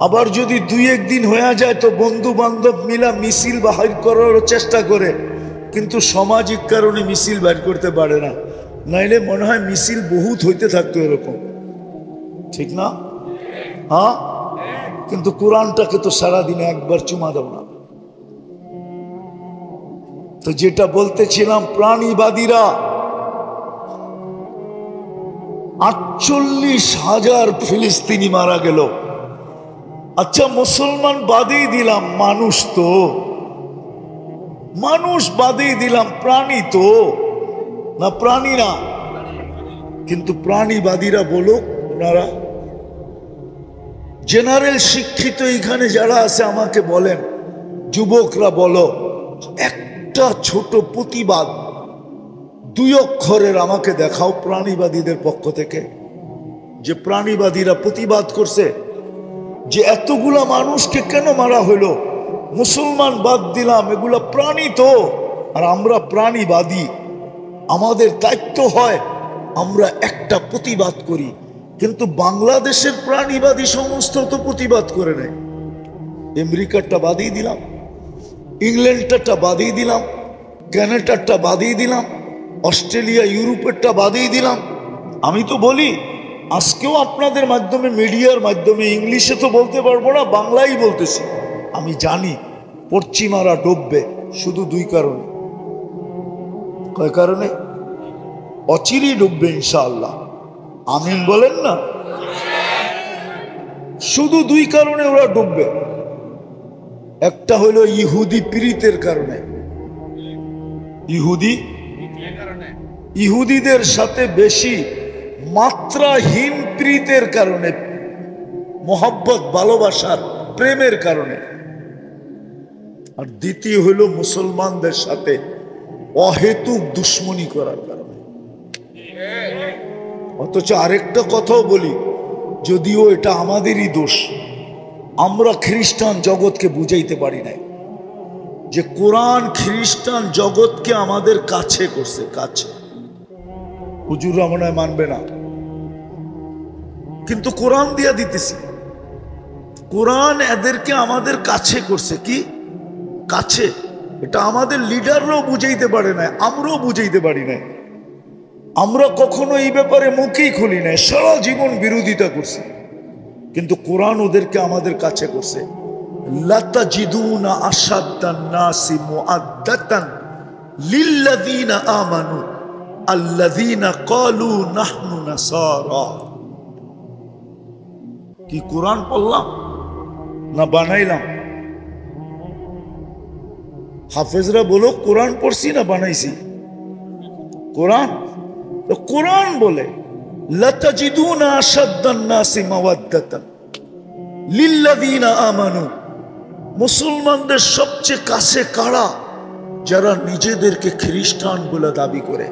আবার যদি দুই একদিন হয়ে যায় তো বন্ধু বান্ধব মিলা মিছিল বাহির করার চেষ্টা করে, কিন্তু সামাজিক কারণে মিছিল বের করতে পারে না, নাইলে মনে হয় মিছিল বহুত হইতে থাকতো এরকম, ঠিক না? হ্যাঁ, কিন্তু কোরআনটাকে তো সারাদিনে একবার চুমা দাও না। তো যেটা বলতেছিলাম, প্রাণীবাদীরা 48,000 ফিলিস্তিনি মারা গেল। আচ্ছা, মুসলমান বাদেই দিলাম, মানুষ তো মানুষ বাদেই দিলাম, প্রাণী তো না, প্রাণী না। কিন্তু প্রাণীবাদীরা বলো, ওনারা জেনারেল শিক্ষিত এখানে যারা আছে আমাকে বলেন, যুবকরা বলো, একটা ছোট প্রতিবাদ 2 অক্ষরের আমাকে দেখাও প্রাণীবাদীদের পক্ষ থেকে, যে প্রাণীবাদীরা প্রতিবাদ করছে যে এতগুলা মানুষকে কেন মারা হইলো। মুসলমান বাদ দিলাম, এগুলা প্রাণী তো, আর আমরা প্রাণীবাদী। আমাদের দায়িত্ব হয় আমরা একটা প্রতিবাদ করি, কিন্তু বাংলাদেশের প্রাণীবাদী সমস্ত তো প্রতিবাদ করে নেয়। আমেরিকারটা বাদিয়ে দিলাম, ইংল্যান্ডটা বাদিয়ে দিলাম, ক্যানাডারটা বাদিয়ে দিলাম, অস্ট্রেলিয়া ইউরোপেরটা বাদিয়ে দিলাম। আমি তো বলি, আজকেও আপনাদের মাধ্যমে, মিডিয়ার মাধ্যমে, ইংলিশে তো বলতে পারবো না, বাংলাই বলতেছি। আমি জানি পশ্চিমারা ডুববে শুধু 2 কারণে। কয় কারণে? অচিরেই ডুববে ইনশাআল্লাহ, আমিন বলেন না। শুধু 2 কারণে ওরা ডুববে। একটা হলো ইহুদি প্রীতির কারণে, ইহুদিদের সাথে বেশি মাত্রাহীন প্রীতের কারণে, মোহাব্বত, ভালোবাসার, প্রেমের কারণে। আর দ্বিতীয় হলো মুসলমানদের সাথে অহেতুক দুশ্মনী করার কারণে। অথচ আরেকটা কথাও বলি, যদিও এটা আমাদেরই দোষ, আমরা খ্রিস্টান জগৎকে বুঝাইতে পারি নাই যে কোরআন খ্রিস্টান জগৎকে আমাদের কাছে করছে, কাছে। হুজুররা মনে হয় মানবে না, কিন্তু কোরআন দিয়া দিতেছি। কোরআন এদেরকে আমাদের কাছে করছে, কি কাছে? এটা আমাদের লিডাররাও বুঝাইতে পারে না, আমরাও বুঝাইতে পারি না। আমরা কখনো এই ব্যাপারে মুখেই খুলি নাই, সারা জীবন বিরোধিতা করছি, কিন্তু কোরআন ওদেরকে আমাদের কাছে করছে। লাতাজিদুনা আশাদ্দান নাসি মুআদ্দাতান লিল্লাযীনা আমানু আল্লাযীনা ক্বালু নাহনু নাসারা। কি কোরআন পড়লাম না বানাইলাম? হাফেজরা বলো, কোরআন পড়ছি না বানাইছি? কোরআন। তো কোরআন বলে লাতাজিদুনা আশাদ্দান নাসি মাওয়াদ্দাতান লিল্লাযীনা আমানু। মুসলমানদের সবচেয়ে কাছে কারা? যারা নিজেদেরকে খ্রিস্টান বলে দাবি করে।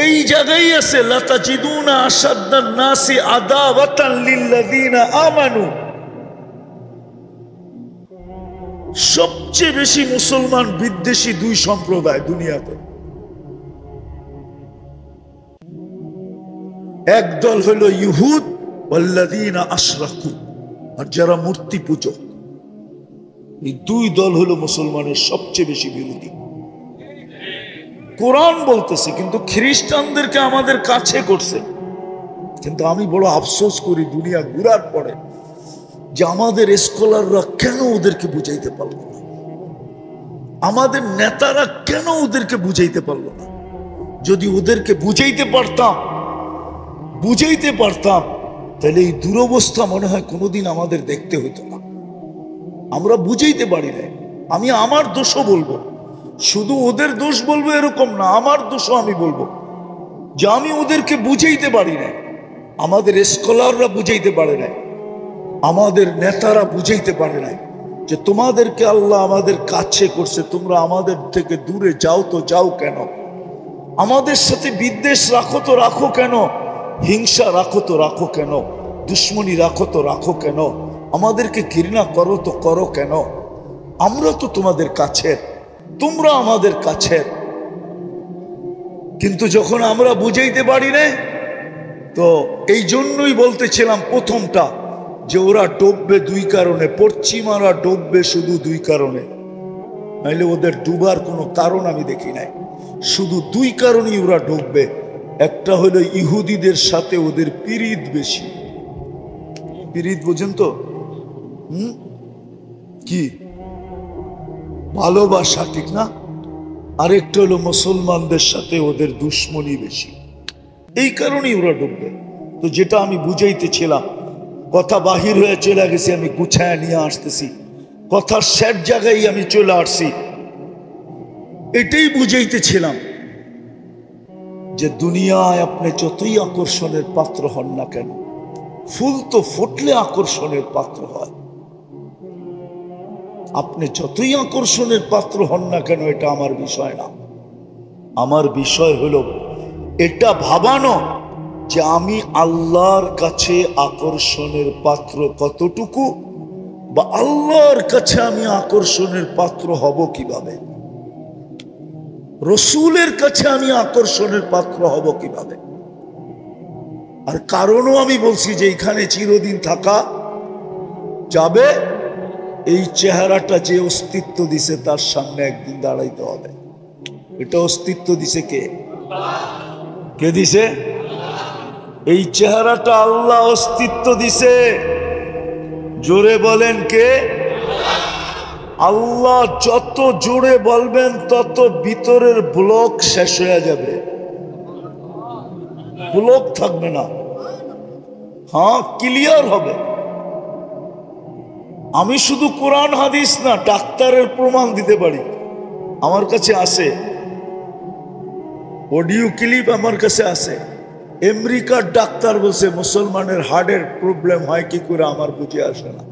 এই জায়গায় আছে লাতাজিদুনা আশাদ্দান নাসি আদাওয়াতান লিল্লাযীনা আমানু। সবচেয়ে বেশি মুসলমান বিদ্বেষী দুই সম্প্রদায় দুনিয়াতে। একদল হলো ইহুদ ওয়াল্লাযীনা আশরাকু, আর যারা মূর্তি পূজক। এই দুই দল হলো মুসলমানের সবচেয়ে বেশি বিরোধী। কোরআন বলতেছে, কিন্তু খ্রিস্টানদেরকে আমাদের কাছে করছে। কিন্তু আমি বড় আফসোস করি দুনিয়া ঘুরার পরে যে আমাদের স্কলাররা কেন ওদেরকে বুঝাইতে পারল না, আমাদের নেতারা কেন ওদেরকে বুঝাইতে পারল না। যদি ওদেরকে বুঝাইতে পারতাম তাহলে এই দুরবস্থা মনে হয় কোনোদিন আমাদের দেখতে হতো না। আমরা বুঝাইতে পারি না। আমি আমার দোষও বলবো, শুধু ওদের দোষ বলবো এরকম না, আমার দোষও আমি বলবো যে আমি ওদেরকে বুঝাইতে পারি না। আমাদের স্কলাররা বুঝাইতে পারে না, আমাদের নেতারা বুঝাইতে পারে না যে তোমাদেরকে আল্লাহ আমাদের কাছে করছে, তোমরা আমাদের থেকে দূরে যাও তো যাও কেন, আমাদের সাথে বিদ্বেষ রাখো তো রাখো কেন, হিংসা রাখো তো রাখো কেন, দুশ্মনী রাখো তো রাখো কেন, আমাদেরকে ঘৃণা করো তো করো কেন, আমরা তো তোমাদের কাছের, তোমরা আমাদের কাছের। কিন্তু যখন আমরা বুঝাইতে পারি না, তো এই জন্যই বলতেছিলাম প্রথমটা যে ওরা ডুববে দুই কারণে, পশ্চিমারা ডুববে শুধু দুই কারণে, নাইলে ওদের ডুবার কোনো কারণ আমি দেখি নাই। শুধু দুই কারণেই ওরা ডুববে। একটা হলো ইহুদিদের সাথে ওদের পিরিত বেশি। পিরিত বোঝেন তো? কি ভালোবাসা, ঠিক না? আরেকটা হলো মুসলমানদের সাথে ওদের দুশ্মনী বেশি। এই কারণেই ওরা ডুববে। তো যেটা আমি বুঝাইতেছিলাম, কথা বাহির হয়ে চলে গেছি, আমি গুছায় নিয়ে আসতেছি, কথার শেষ জায়গায় আমি চলে আসছি। এটাই বুঝাইতেছিলাম যে দুনিয়ায় আপনি যতই আকর্ষণের পাত্র হন না কেন, ফুল তো ফুটলে আকর্ষণের পাত্র হয়। আপনি যতই আকর্ষণের পাত্র হন না কেন, এটা আমার বিষয় না। আমার বিষয় হলো এটা ভাবানো যে আমি আল্লাহর কাছে আকর্ষণের পাত্র কতটুকু, বা আল্লাহর কাছে আমি আকর্ষণের পাত্র হব কিভাবে, রসুলের কাছে আমি আকর্ষণের পাত্র হব কিভাবে। আর কারণও আমি বলছি যে এখানে চিরদিন থাকা যাবে। এই চেহারাটা যে অস্তিত্ব দিছে তার সামনে একদিন দাঁড়াইতে হবে। এটা অস্তিত্ব দিছে কে? কে দিছে? এই চেহারাটা আল্লাহ অস্তিত্ব দিছে। জোরে বলেন কে? আল্লাহ। যত জোরে বলবেন তত ভিতরের ব্লক শেষ হয়ে যাবে, ব্লক থাকবে না। হ্যাঁ, ক্লিয়ার হবে। আমি শুধু কোরআন হাদিস না, ডাক্তারের প্রমাণ দিতে পারি। আমার কাছে আছে অডিও ক্লিপ, আমার কাছে আছে। আমেরিকার ডাক্তার বলছে মুসলমানের হার্টের প্রবলেম হয় কি করে আমার বুঝে আসে না।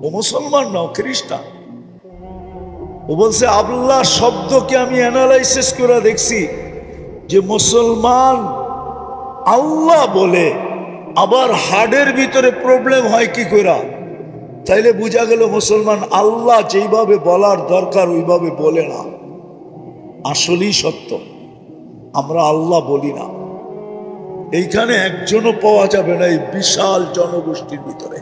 ও মুসলমান না, ও খ্রিস্টান। ও বলছে আল্লাহ শব্দকে আমি অ্যানালাইসিস করে দেখছি যে মুসলমান আল্লাহ বলে, আবার হার্টের ভিতরে প্রবলেম হয় কি করে। তাইলে বোঝা গেল মুসলমান আল্লাহ যেইভাবে বলার দরকার ওইভাবে বলে না। আসলেই সত্য, আমরা আল্লাহ বলি না। এইখানে একজনও পাওয়া যাবে না এই বিশাল জনগোষ্ঠীর ভিতরে।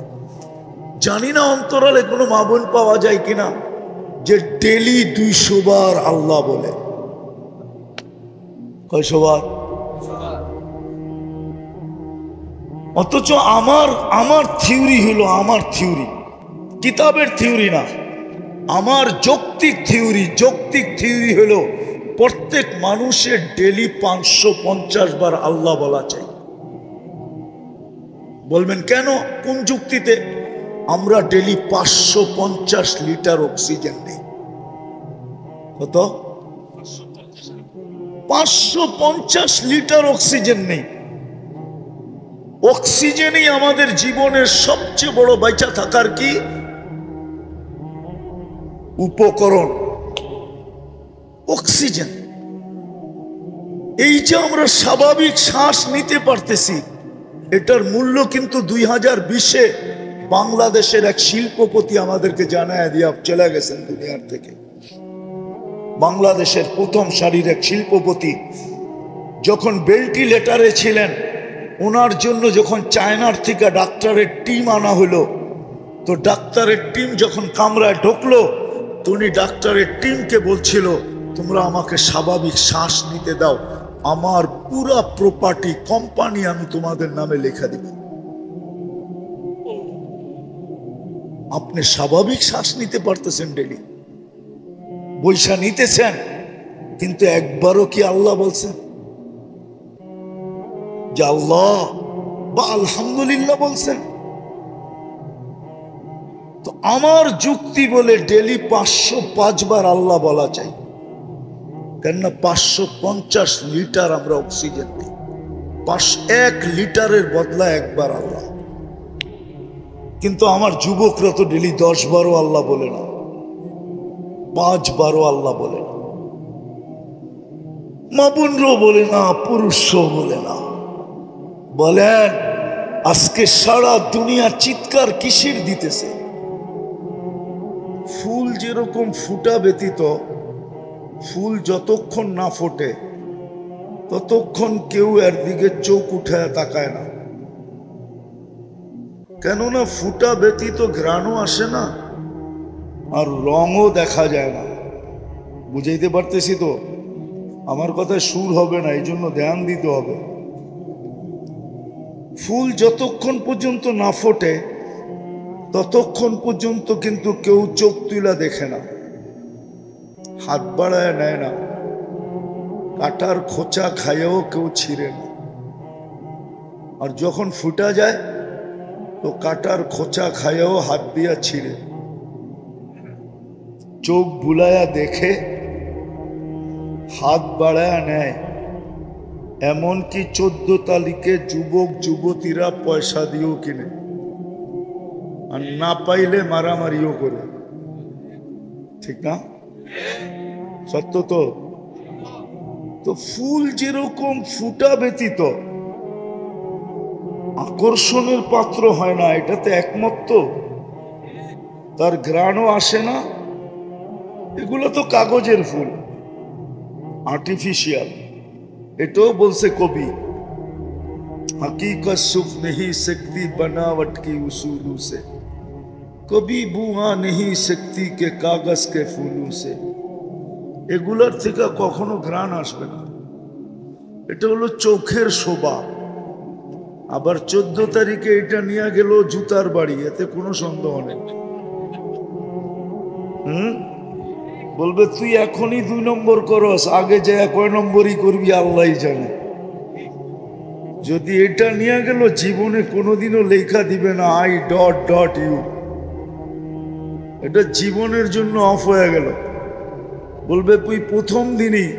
জানি না অন্তরালে কোনো মা বোন পাওয়া যায় কিনা যে ডেলি 200 বার আল্লাহ বলে। কয়শো বার? অথচ আমার থিওরি হলো, আমার থিওরি, কিতাবের থিওরি না, আমার যৌক্তিক থিওরি হলো প্রত্যেক মানুষের ডেলি 550 বার আল্লাহ বলা চাই। বলবেন কেন, কোন যুক্তিতে? আমরা ডেলি 550 লিটার অক্সিজেন নেই। কত? 550 লিটার অক্সিজেন নেই। অক্সিজেনই আমাদের জীবনের সবচেয়ে বড় বেঁচে থাকার কি উপকরণ, অক্সিজেন। এই যে আমরা স্বাভাবিক শ্বাস নিতে পারতেছি, এটার মূল্য কিন্তু 2020-এ বাংলাদেশের এক শিল্পপতি আমাদেরকে জানায় দিয়া চলে গেছেন দুনিয়ার থেকে। বাংলাদেশের প্রথম সারির এক শিল্পপতি যখন ভেন্টিলেটরে ছিলেন, ওনার জন্য যখন চায়নার থেকে ডাক্তারের টিম আনা হলো, তো ডাক্তারের টিম যখন কামরায় ঢুকলো, তো উনি ডাক্তারের টিমকে বলছিল, তোমরা আমাকে স্বাভাবিক শ্বাস নিতে দাও, আমার পুরা প্রপার্টি কোম্পানি আমি তোমাদের নামে লেখা দিব। আপনি স্বাভাবিক শ্বাস নিতে পারতেছেন, ডেলি বৈশা নিতেছেন, কিন্তু একবারও কি আল্লাহ বলছেন যে আল্লাহ বা আলহামদুলিল্লাহ বলছেন? তো আমার যুক্তি বলে ডেলি 505 বার আল্লাহ বলা চাই, কেননা 550 লিটার আমরা অক্সিজেন দিই, 1 লিটারের বদলা একবার আল্লাহ। কিন্তু আমার যুবকরা তো ডেলি 10 বারও আল্লাহ বলে না, 5 বারও আল্লাহ বলে না, মা বোনরাও বলে না, পুরুষও বলে না। বলেন আজকে সারা দুনিয়া চিৎকার কিসের দিতেছে? ফুল যেরকম ফুটা ব্যতীত, ফুল যতক্ষণ না ফোটে ততক্ষণ কেউ এর দিকে চোখ উঠায় তাকায় না, কেননা ফুটা ব্যতীত ঘ্রাণও আসে না আর রঙও দেখা যায় না। বুঝাইতে পারতেছি তো? আমার কথায় সুর হবে না, এই জন্য ধ্যান দিতে হবে। ফুল যতক্ষণ পর্যন্ত না ফোটে ততক্ষণ পর্যন্ত কিন্তু কেউ চোখ তুলা দেখে না, হাত বাড়ায় নেয় না, কাটার খোঁচা খাইয়েও কেউ ছিঁড়ে না। আর যখন ফুটা যায় তো কাটার খোঁচা খাইয়েও হাত দিয়া ছিঁড়ে, চোখ বুলায়া দেখে, হাত বাড়ায়া নেয়। এমনকি 14 তারিখে যুবক যুবতীরা পয়সা দিয়েও কিনে, আর না পাইলে মারামারিও করে। ঠিক না? সত্য তো? তো ফুল যেরকম ফুটা ব্যতীত আকর্ষণের পাত্র হয় না, এটাতে একমত তো? তার ঘ্রাণও আসে না। এগুলো তো কাগজের ফুল, আর্টিফিশিয়াল। এটাও বলছে কবি, हकीकत सुख नहीं सकती बनावट की उसूलों से, कभी बुआ नहीं सकती के कागज के फूलों से। এগুলার থেকে কখনো ঘ্রাণ আসবে না, এটা হলো চোখের শোভা। আবার 14 তারিখে এটা নিয়ে গেল জুতার বাড়ি, এতে কোনো সন্দেহ নেই। বলবে তুই এখনই 2 নম্বর করস, আগে যে কয় নম্বরই করবি আল্লাহই জানে। যদি এটা নিয়ে গেল, জীবনে কোনোদিনও লেখা দিবে না I.U, এটা জীবনের জন্য অফ হয়ে গেল। বলবে তুই প্রথম দিনই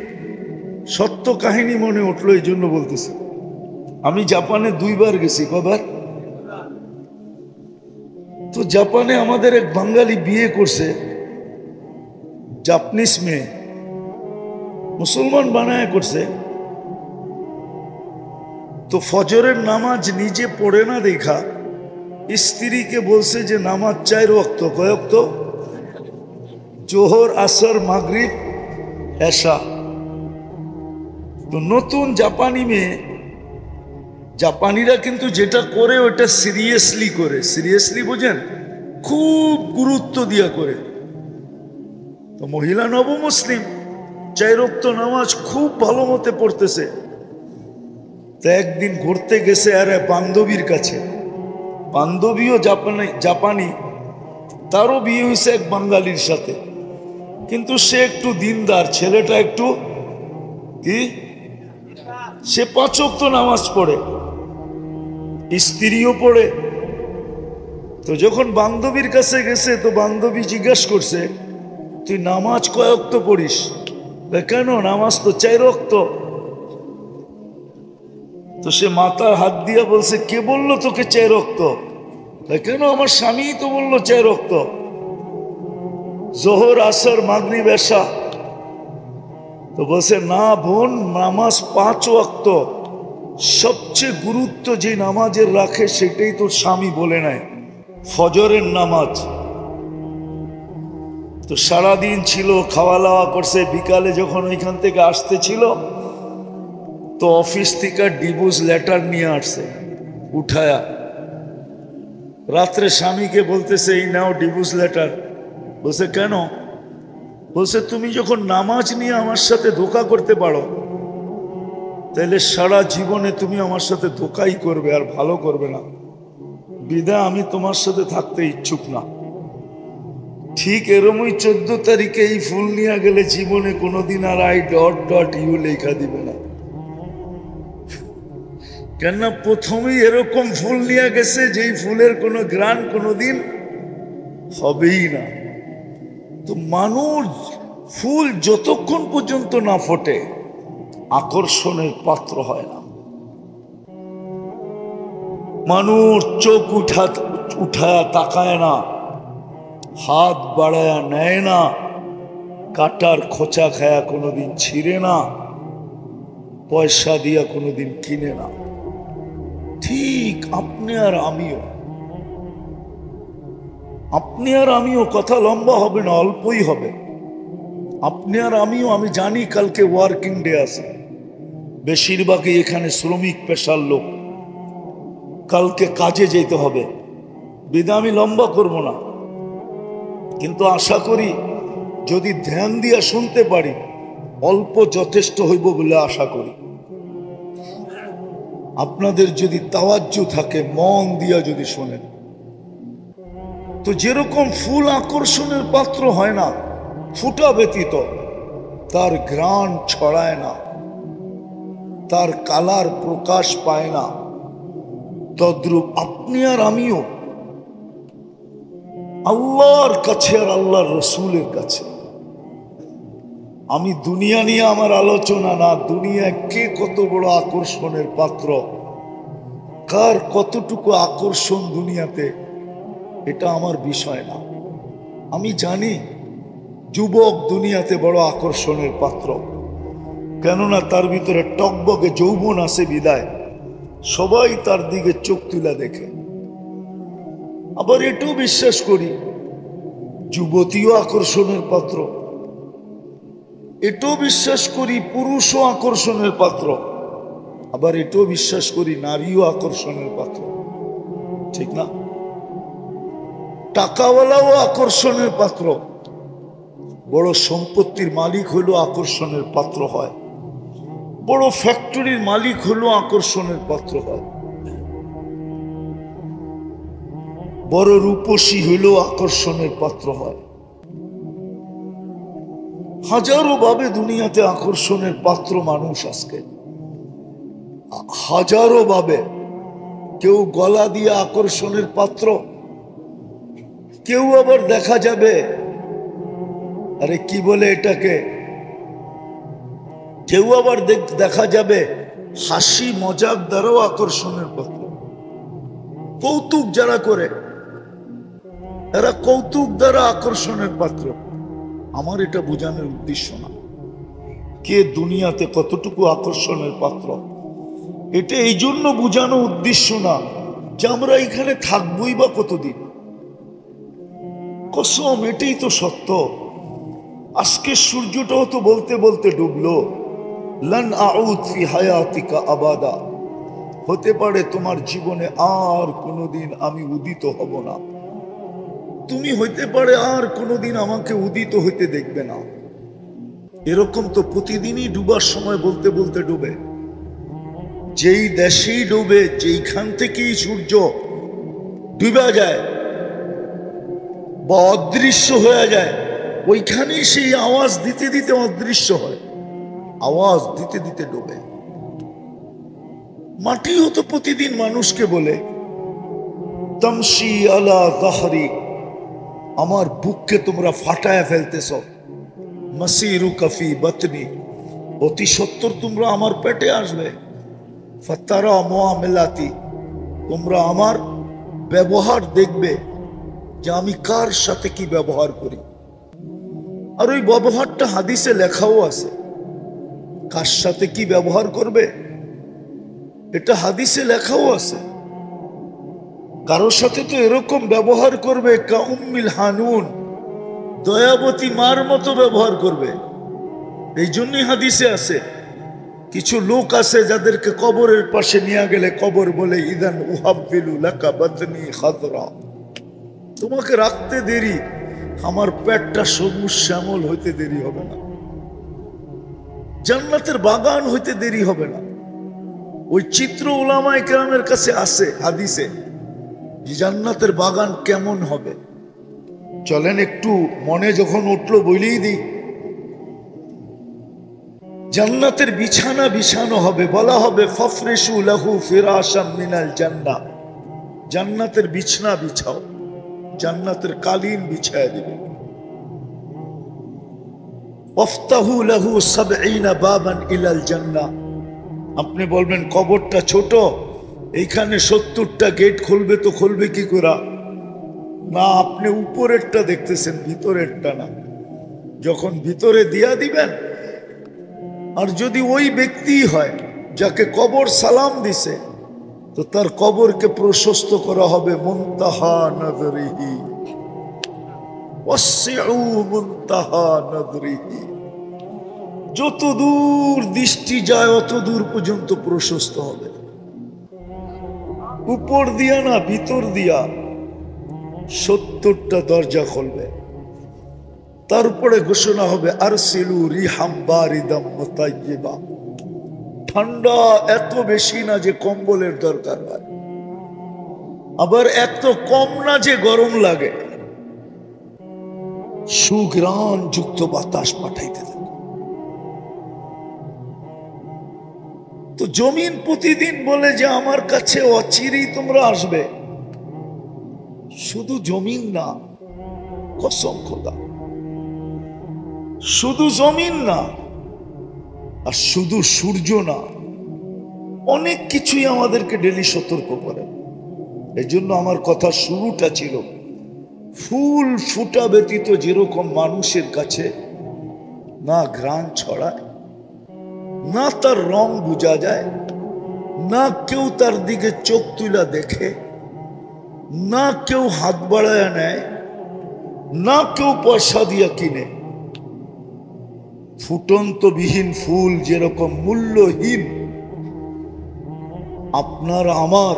সত্য কাহিনী মনে উঠলো, এই জন্য বলতেছি। আমি জাপানে 2 বার গেছি। কবার? তো জাপানে আমাদের এক বাঙালি বিয়ে করছে, জাপানিজ মেয়ে, মুসলমান বানায় করছে। তো ফজরের নামাজ নিজে পড়ে না দেখা স্ত্রীকে বলছে যে নামাজ 4 ওয়াক্ত। কয় ওয়াক্ত? জোহর, আসর, মাগরিব, এশা। তো নতুন জাপানি মেয়ে, জাপানিরা কিন্তু যেটা করে ওটা সিরিয়াসলি করে। সিরিয়াসলি বোঝেন? খুব গুরুত্ব দিয়া করে। তো মহিলা নবমুসলিম 4 ওয়াক্ত নামাজ খুব ভালো মতে পড়তেছে। তো একদিন ঘুরতে গেছে আর বান্ধবীর কাছে, বান্ধবীও জাপানি, তারও বিয়ে হয়েছে এক বাঙালির সাথে, কিন্তু সে একটু দিনদার, ছেলেটা একটু কি, সে 5 ওয়াক্ত নামাজ পড়ে, স্ত্রীও পড়ে। তো যখন বান্ধবীর কাছে গেছে, তো বান্ধবী জিজ্ঞাসা করছে, তুই নামাজ কয় ওয়াক্ত পড়িস? কেন, নামাজ তো 4 ওয়াক্ত। তো সে মাথার হাত দিয়ে বলছে, কে বললো তোকে 4 ওয়াক্ত? কেন, আমার স্বামী তো বললো 4 ওয়াক্ত, জোহর, আসর, মাগরিব, এশা। তো বলছে, না বোন, নামাজ 5 ওয়াক্ত। সবচেয়ে গুরুত্ব যে নামাজের রাখে সেটাই তোর স্বামী বলে নাই। ফজরের নামাজ। তো সারাদিন ছিল, খাওয়া দাওয়া করছে, বিকালে যখন ওইখান থেকে আসতে ছিল তো অফিস থেকে ডিভোর্স লেটার নিয়ে আসছে উঠায়া। রাত্রে স্বামীকে বলতেছে এই নাও ডিভোর্স লেটার। বলছে কেন? বলছে তুমি যখন নামাজ নিয়ে আমার সাথে ধোঁকা করতে পারো তাহলে সারা জীবনে তুমি আমার সাথে ধোঁকাই করবে, আর ভালো করবে না, বিধায় আমি তোমার সাথে থাকতে ইচ্ছুক না। ঠিক এরমই 14 তারিখে এই ফুল নিয়ে গেলে জীবনে কোনোদিন আর I.U লেখা দিবে না। কেননা প্রথমেই এরকম ফুল নিয়ে গেছে যেই ফুলের কোনো গ্রান কোনোদিন হবেই না। তো মানুষ ফুল যতক্ষণ পর্যন্ত না ফোটে আকর্ষণের পাত্র হয় না। মানুষ চোখ উঠায় তাকায় না, হাত বাড়ায়া নেয় না, কাটার খোঁচা খায়া কোনোদিন ছিঁড়ে না, পয়সা দিয়া কোনোদিন কিনে না। ঠিক আপনি আর আমিও, কথা লম্বা হবে না, অল্পই হবে। আপনি আর আমিও, আমি জানি কালকে ওয়ার্কিং ডে আছে, বেশিরভাগই এখানে শ্রমিক পেশার লোক, কালকে কাজে যেতে হবে, বিধা আমি লম্বা করব না। কিন্তু আশা করি যদি ধ্যান দিয়া শুনতে পারি অল্প যথেষ্ট হইব বলে আশা করি। আপনাদের যদি তাওয়াজ্জু থাকে, মন দিয়া যদি শোনেন, তো যেরকম ফুল আকর্ষণের পাত্র হয় না ফুটা ব্যতীত, তার ঘ্রাণ ছড়ায় না, তার কালার প্রকাশ পায় না, তদ্রূপ আপনি আর আমিও আল্লাহর কাছে আর আল্লাহর রসুলের কাছে। আমি দুনিয়া নিয়ে আমার আলোচনা না, দুনিয়া কে কত বড় আকর্ষণের পাত্র, কার কতটুকু আকর্ষণ দুনিয়াতে, এটা আমার বিষয় না। আমি জানি যুবক দুনিয়াতে বড় আকর্ষণের পাত্র, কেননা তার ভিতরে টকবকে যৌবন আছে বিদায় সবাই তার দিকে চোখ তুলে দেখে। আবার এটাও বিশ্বাস করি যুবতীও আকর্ষণের পাত্র, এটাও বিশ্বাস করি পুরুষও আকর্ষণের পাত্র, আবার এটাও বিশ্বাস করি নারীও আকর্ষণের পাত্র, ঠিক না? টাকাওয়ালাও আকর্ষণের পাত্র, বড় সম্পত্তির মালিক হইলেও আকর্ষণের পাত্র হয়, বড় ফ্যাক্টরির মালিক হইলেও আকর্ষণের পাত্র হয়, বড় রূপসী হইলেও আকর্ষণের পাত্র হয়। হাজারো ভাবে দুনিয়াতে আকর্ষণের পাত্র মানুষ আজকে, হাজারো ভাবে। কেউ গলা দিয়ে আকর্ষণের পাত্র, কেউ আবার দেখা যাবে আরে কি বলে এটাকে, কেউ আবার দেখা যাবে হাসি মজাক দ্বারাও আকর্ষণের পাত্র। কৌতুক যারা করে এরা কৌতুক দ্বারা আকর্ষণের পাত্র। আমার এটা বোঝানোর উদ্দেশ্য না কে দুনিয়াতে কতটুকু আকর্ষণের পাত্র, এটা এই জন্য বোঝানো উদ্দেশ্য না যে আমরা এখানে থাকবোই বা কতদিন। কসম, এটাই তো সত্য। আজকে সূর্যটাও তো বলতে বলতে ডুবলো, লান আউদ ফি হায়াতিকা আবাদা, হতে পারে তোমার জীবনে আর কোনোদিন আমি উদিত হব না, তুমি হইতে পারে আর কোনোদিন আমাকে উদিত হইতে দেখবে না। এরকম তো প্রতিদিনই ডুবার সময় বলতে বলতে ডুবে। যেই দেশেই ডুবে, যেইখান থেকেই সূর্য ডুবে যায় বা অদৃশ্য হয়ে যায়, ওইখানেই সেই আওয়াজ দিতে দিতে অদৃশ্য হয়, আওয়াজ দিতে দিতে ডুবে। মাটিও তো প্রতিদিন মানুষকে বলে তামশি আলা যাহরি, আমার বুককে তোমরা ফাটায় ফেলতেছ, মাসিরু কাফি বাতনি, অতি সত্তর তোমরা আমার পেটে আসবে, ফাতারা মুআমালাতি, তোমরা আমার ব্যবহার দেখবে যে আমি কার সাথে কি ব্যবহার করি। আর ওই ব্যবহারটা হাদিসে লেখাও আছে, কার সাথে কি ব্যবহার করবে এটা হাদিসে লেখাও আছে। কারোর সাথে তো এরকম ব্যবহার করবে কা উম্মিল হানুন, দয়াবতী মার মতো ব্যবহার করবে। এই জন্যই হাদিসে আছে কিছু লোক আছে যাদেরকে কবরের পাশে নিয়ে গেলে কবর বলে ইদান উহাব্বিলু লাকা বাতনি খাদরা, তোমাকে রাখতে দেরি, আমার পেটটা সবুজ শ্যামল হইতে দেরি হবে না, জান্নাতের বাগান হইতে দেরি হবে না। ওই চিত্র উলামায়ে কেরামের কাছে আছে হাদিসে যে জান্নাতের বাগান কেমন হবে। চলেন একটু মনে যখন উঠলো বলেই দিই। জান্নাতের বিছানা বিছানো হবে, বলা হবে ফাফরিশু লাহু ফিরাশাম মিনাল জান্নাহ, জান্নাতের বিছানা বিছাও, জান্নাতের কালীন বিছায়া দিবে। ওয়াফতাহু লাহু ৭০ বাবান ইলাল জান্নাহ, আপনি বলবেন কবরটা ছোট, এইখানে ৭০টা গেট খুলবে, তো খুলবে কি করে? না, আপনি উপরেরটা দেখতেছেন, ভিতরেরটা না। যখন ভিতরে দিয়া দিবেন, আর যদি ওই ব্যক্তি হয় যাকে কবর সালাম দিছে, তো তার কবরকে প্রশস্ত করা হবে মুনতাহা নজরিহি, ওয়াসিউ মুনতাহা নজরিহি, যত দূর দৃষ্টি যায় অত দূর পর্যন্ত প্রশস্ত হবে। উপর দিয়া না, ভিতর দিয়া ৭০টা দরজা খুলবে। তারপরে ঘোষণা হবে আরসিলু রিহাম বারিদাম মুতাইয়্যিবা, ঠান্ডা এত বেশি না যে কম্বলের দরকার হয়, আবার এত কম না যে গরম লাগে, সুঘ্রাণ যুক্ত বাতাস পাঠাইতে থাকে। তো জমিন প্রতিদিন বলে যে আমার কাছে অচিরেই তোমরা আসবে। শুধু জমিন না, কসম খোদা, শুধু জমিন না, আর শুধু সূর্য না, অনেক কিছুই আমাদেরকে ডেলি সতর্ক করে। এই জন্য আমার কথা শুরুটা ছিল ফুল ফুটা ব্যতীত যেরকম মানুষের কাছে না ঘ্রাণ ছড়ায়, না তার রং বোঝা যায়, না কেউ তার দিকে চোখ তুলা দেখে, না কেউ হাত বাড়ায় নেয়, না কেউ পয়সা দিয়া কিনে, ফুটন্ত বিহীন ফুল যেরকম মূল্যহীন, আপনার আমার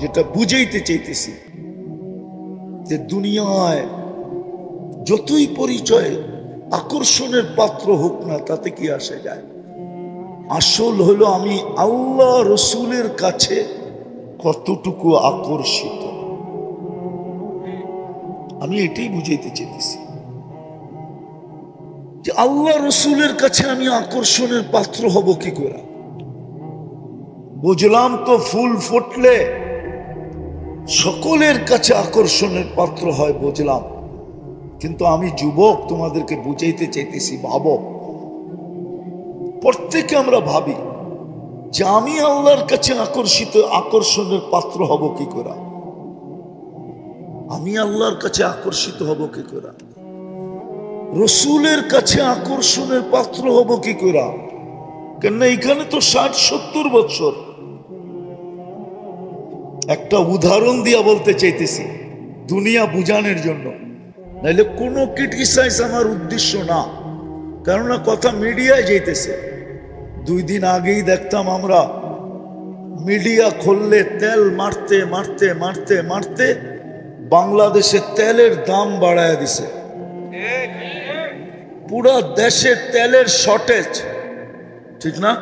যেটা বুঝাইতে চাইতেছি যে দুনিয়ায় যতই পরিচয় আকর্ষণের পাত্র হোক না, তাতে কি আসে যায়? আসল হলো আমি আল্লাহ রসুলের কাছে কতটুকু আকর্ষিত, আমি এটাই বুঝাইতে চাইতেছি যে আল্লাহ রসুলের কাছে আমি আকর্ষণের পাত্র হব কি করে। বুঝলাম তো ফুল ফুটলে সকলের কাছে আকর্ষণের পাত্র হয়, বুঝলাম, কিন্তু আমি যুবক, তোমাদেরকে বুঝাইতে চাইতেছি, ভাবো, প্রত্যেকে আমরা ভাবি যে আমি আল্লাহর কাছে আকর্ষণের পাত্র হব কি করে, আমি আল্লাহর কাছে আকর্ষিত হব কি করে, রসুলের কাছে আকর্ষণের পাত্র হব কি করে। কেন এখানে তো ৬০-৭০ বছর। একটা উদাহরণ দিয়া বলতে চাইতেছি দুনিয়া বুঝানোর জন্য, নাইলে কোনো ক্রিটিসাইজ আমার উদ্দেশ্য না, কেননা কথা মিডিয়ায় যাইতেছে। 2 দিন আগেই দেখতাম আমরা, মিডিয়া খুললে তেল মারতে মারতে মারতে মারতে বাংলাদেশে তেলের দাম বাড়ায় দিছে, পুরা দেশে তেলের শর্টেজ, ঠিক না?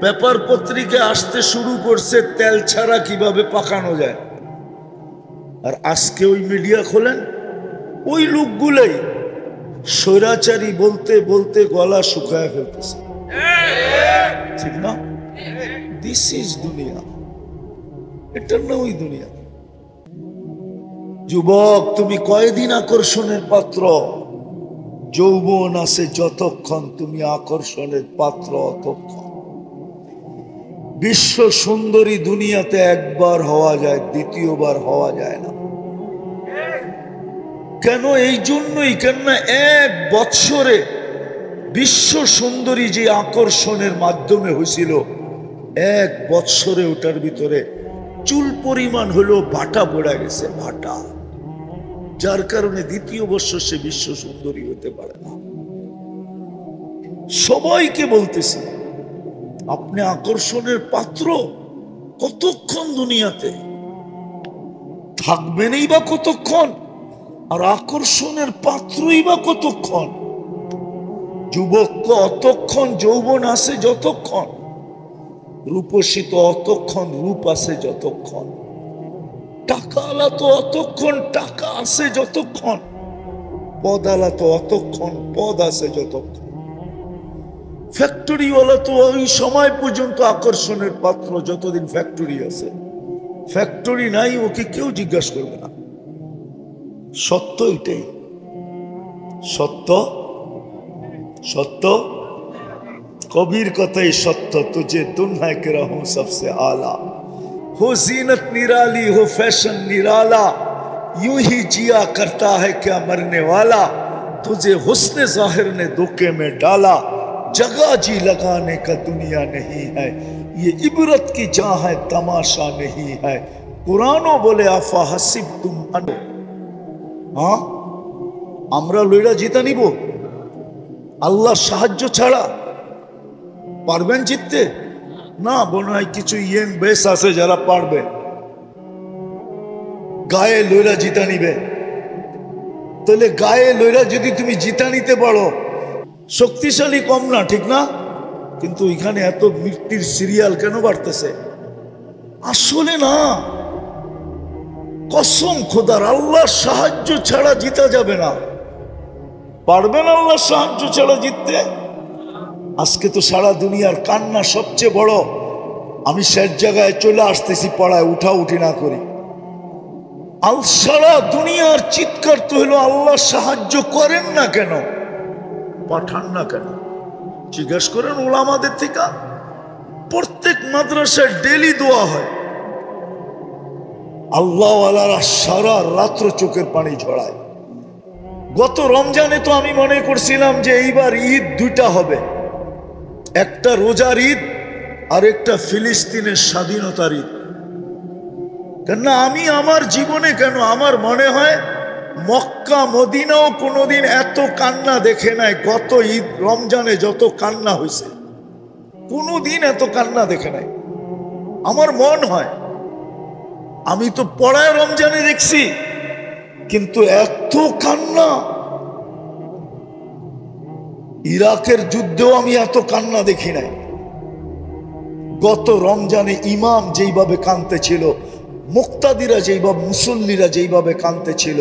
পেপার পত্রিকা আসতে শুরু করছে তেল ছাড়া কিভাবে পাকানো যায়। আর আজকে ওই মিডিয়া খোলেন, ওই লোকগুলোই স্বৈরাচারী বলতে বলতে গলা শুকায় ফেলতেছে, ঠিক না? দিস ইজ দুনিয়া, এটা না ওই দুনিয়া। যুবক, তুমি কয়দিন আকর্ষণের পাত্র? যৌবন আছে যতক্ষণ তুমি আকর্ষণের পাত্র অতক্ষণ। বিশ্ব সুন্দরী দুনিয়াতে একবার হওয়া যায়, দ্বিতীয়বার হওয়া যায় না। কেন? এই জন্যই, কেননা 1 বৎসরে বিশ্ব সুন্দরী যে আকর্ষণের মাধ্যমে হয়েছিল, 1 বৎসরে ওটার ভিতরে চুল পরিমাণ হলো ভাটা পড়ে গেছে, ভাটা, যার কারণে দ্বিতীয় বর্ষ সে বিশ্ব সুন্দরী হতে পারে না। সবাইকে বলতেছি, আপনি আকর্ষণের পাত্র, কতক্ষণ দুনিয়াতে থাকবেনই বা কতক্ষণ, আর আকর্ষণের পাত্রই বা কতক্ষণ। যুবক অতক্ষণ যৌবন আছে যতক্ষণ, রূপসী তো অতক্ষণ রূপ আছে যতক্ষণ, টাকাওয়ালা তো অতক্ষণ টাকা আছে যতক্ষণ, পদালা তো অতক্ষণ পদ আছে যতক্ষণ, ফ্যাক্টরিওয়ালা তো ওই সময় পর্যন্ত আকর্ষণের পাত্র যতদিন ফ্যাক্টরি আছে। ফ্যাক্টরি নাই ওকে কেউ জিজ্ঞাসা করবে না। সত্য এটাই, সত্য সত্য, কবির কথাই সত্য। तुझे दुनिया के रहूं सबसे आला, हो जीनत निराली हो फैशन निराला, यूं ही जिया करता है क्या मरने वाला, तुझे हुस्न जाहिर ने धोखे में डाला, जगह जी लगाने का दुनिया नहीं है, ये इबरत की जहाँ है तमाशा नहीं है, कुरानो बोले आफा हसिब तुम अनो। हाँ, আমরা লইরা জিতা নিব আল্লাহর সাহায্য ছাড়া? পারবেন জিততে? না, মনে হয় কিছু ইয়ং বেশ আছে যারা পারবে, গায়ে লইরা জিতা নিবে। তাহলে গায়ে লইরা যদি তুমি জিতা নিতে পারো, শক্তিশালী কম না, ঠিক না? কিন্তু এখানে এত মৃত্যুর সিরিয়াল কেন বাড়তেছে? আসলে না, কসম খোদার, আল্লাহর সাহায্য ছাড়া জিতা যাবে না। পারবেন আল্লাহর সাহায্য ছাড়া জিততে? আজকে তো সারা দুনিয়ার কান্না সবচেয়ে বড়, আমি শেষ জায়গায় চলে আসতেছি পড়ায় উঠা উঠি না করি। সারা দুনিয়ার চিৎকার তো হলো আল্লাহ সাহায্য করেন না কেন, পাঠান না কেন? জিজ্ঞেস করেন ওলামাদের থেকে। প্রত্যেক মাদ্রাসায় ডেলি দোয়া হয়, আল্লাহওয়ালারা সারা রাত্র চোখের পানি ঝরায়। গত রমজানে তো আমি মনে করছিলাম যে এইবার ঈদ দুইটা হবে, একটা রোজার ঈদ আর একটা ফিলিস্তিনের স্বাধীনতার ঈদ। কেননা আমি আমার জীবনে, কেন আমার মনে হয় মক্কা মদিনাও কোনোদিন এত কান্না দেখে নাই। গত ঈদ রমজানে যত কান্না হয়েছে, কোনোদিন এত কান্না দেখে নাই আমার মন হয়। আমি তো পড়ায় রমজানে দেখছি, কিন্তু এত কান্না, ইরাকের যুদ্ধেও আমি এত কান্না দেখি নাই। গত রমজানে ইমাম যেইভাবে কাঁদতে ছিল, মুক্তাদিরা যেইভাবে, মুসল্লিরা যেইভাবে কাঁদতে ছিল,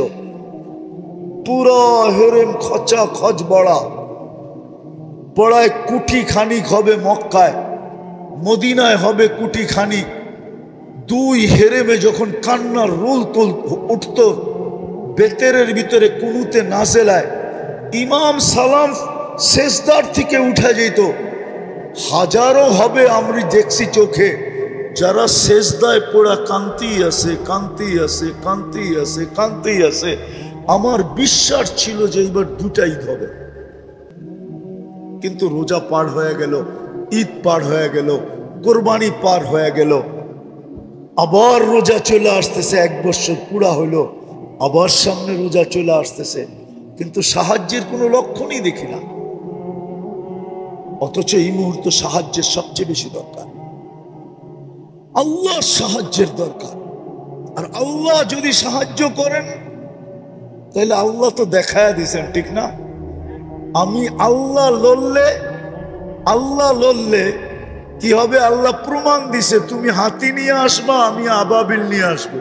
পুরো হেরেম খচা খচ বড়া, পড়ায় কুটি খানিক হবে মক্কায়, মদিনায় হবে কুটি খানিক। দুই হেরেমে যখন কান্নার রোল তোল উঠত, বেতেরের ভিতরে কুনুতে নাজেলায় ইমাম সালাম সেজদার থেকে উঠা যেত। হাজারো হবে আমি দেখছি চোখে, যারা সেজদায় পড়া কান্তি আছে, কান্তি আছে, কান্তি আছে, কান্তি আছে। আমার বিশ্বাস ছিল যে এইবার দুটা ঈদ হবে, কিন্তু রোজা পার হয়ে গেল, ঈদ পার হয়ে গেল, কোরবানি পার হয়ে গেল, আবার রোজা চলে আসতেছে। এক বছর পুরা হলো, আবার সামনে রোজা চলে আসতেছে, কিন্তু সাহায্যের কোনো লক্ষণই দেখি না। অথচ এই মুহূর্তে সাহায্যের সবচেয়ে বেশি দরকার, আল্লাহর সাহায্যের দরকার। আর আল্লাহ যদি সাহায্য করেন, তাহলে আল্লাহ তো দেখায় দিয়েছেন, ঠিক না? আমি আল্লাহ লড়লে কি হবে? আল্লাহ প্রমাণ দিছে, তুমি হাতি নিয়ে আসবা, আমি আবাবিল নিয়ে আসবো।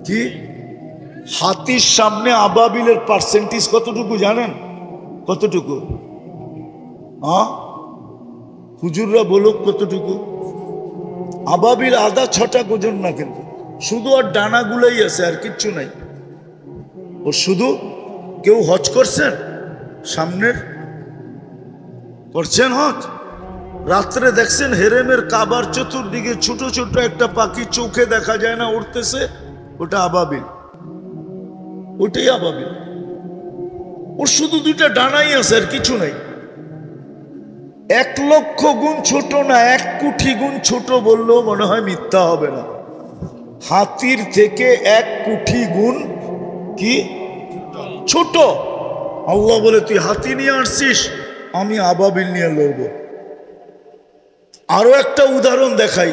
কি হাতির সামনে আবাবিলের পার্সেন্টেজ কতটুকু জানেন? কতটুকু? হ্যাঁ, হুজুররা বলুক কতটুকু? আবাবিল আধা ছটা ওজন না, কিন্তু শুধু আর ডানাগুলাই আছে, আর কিচ্ছু নাই। ও শুধু, কেউ হজ করছেন? সামনের করছেন হজ? রাত্রে দেখছেন হেরেমের কাবার চতুর্দিকে ছোট ছোট একটা পাখি চোখে দেখা যায় না, উঠতেছে? ওটা আবাবিল, ওটাই আবাবিল। ওর শুধু দুইটা ডানাই আছে, আর কিছু নাই। 1,00,000 গুণ ছোট না, 1 কোটি গুণ ছোট বললেও মনে হয় মিথ্যা হবে না। হাতির থেকে 1 কোটি গুণ কি ছোট। আল্লাহ বলে তুই হাতি নিয়ে আসছিস, আমি আবাবিল নিয়ে লড়বো। আরো একটা উদাহরণ দেখাই।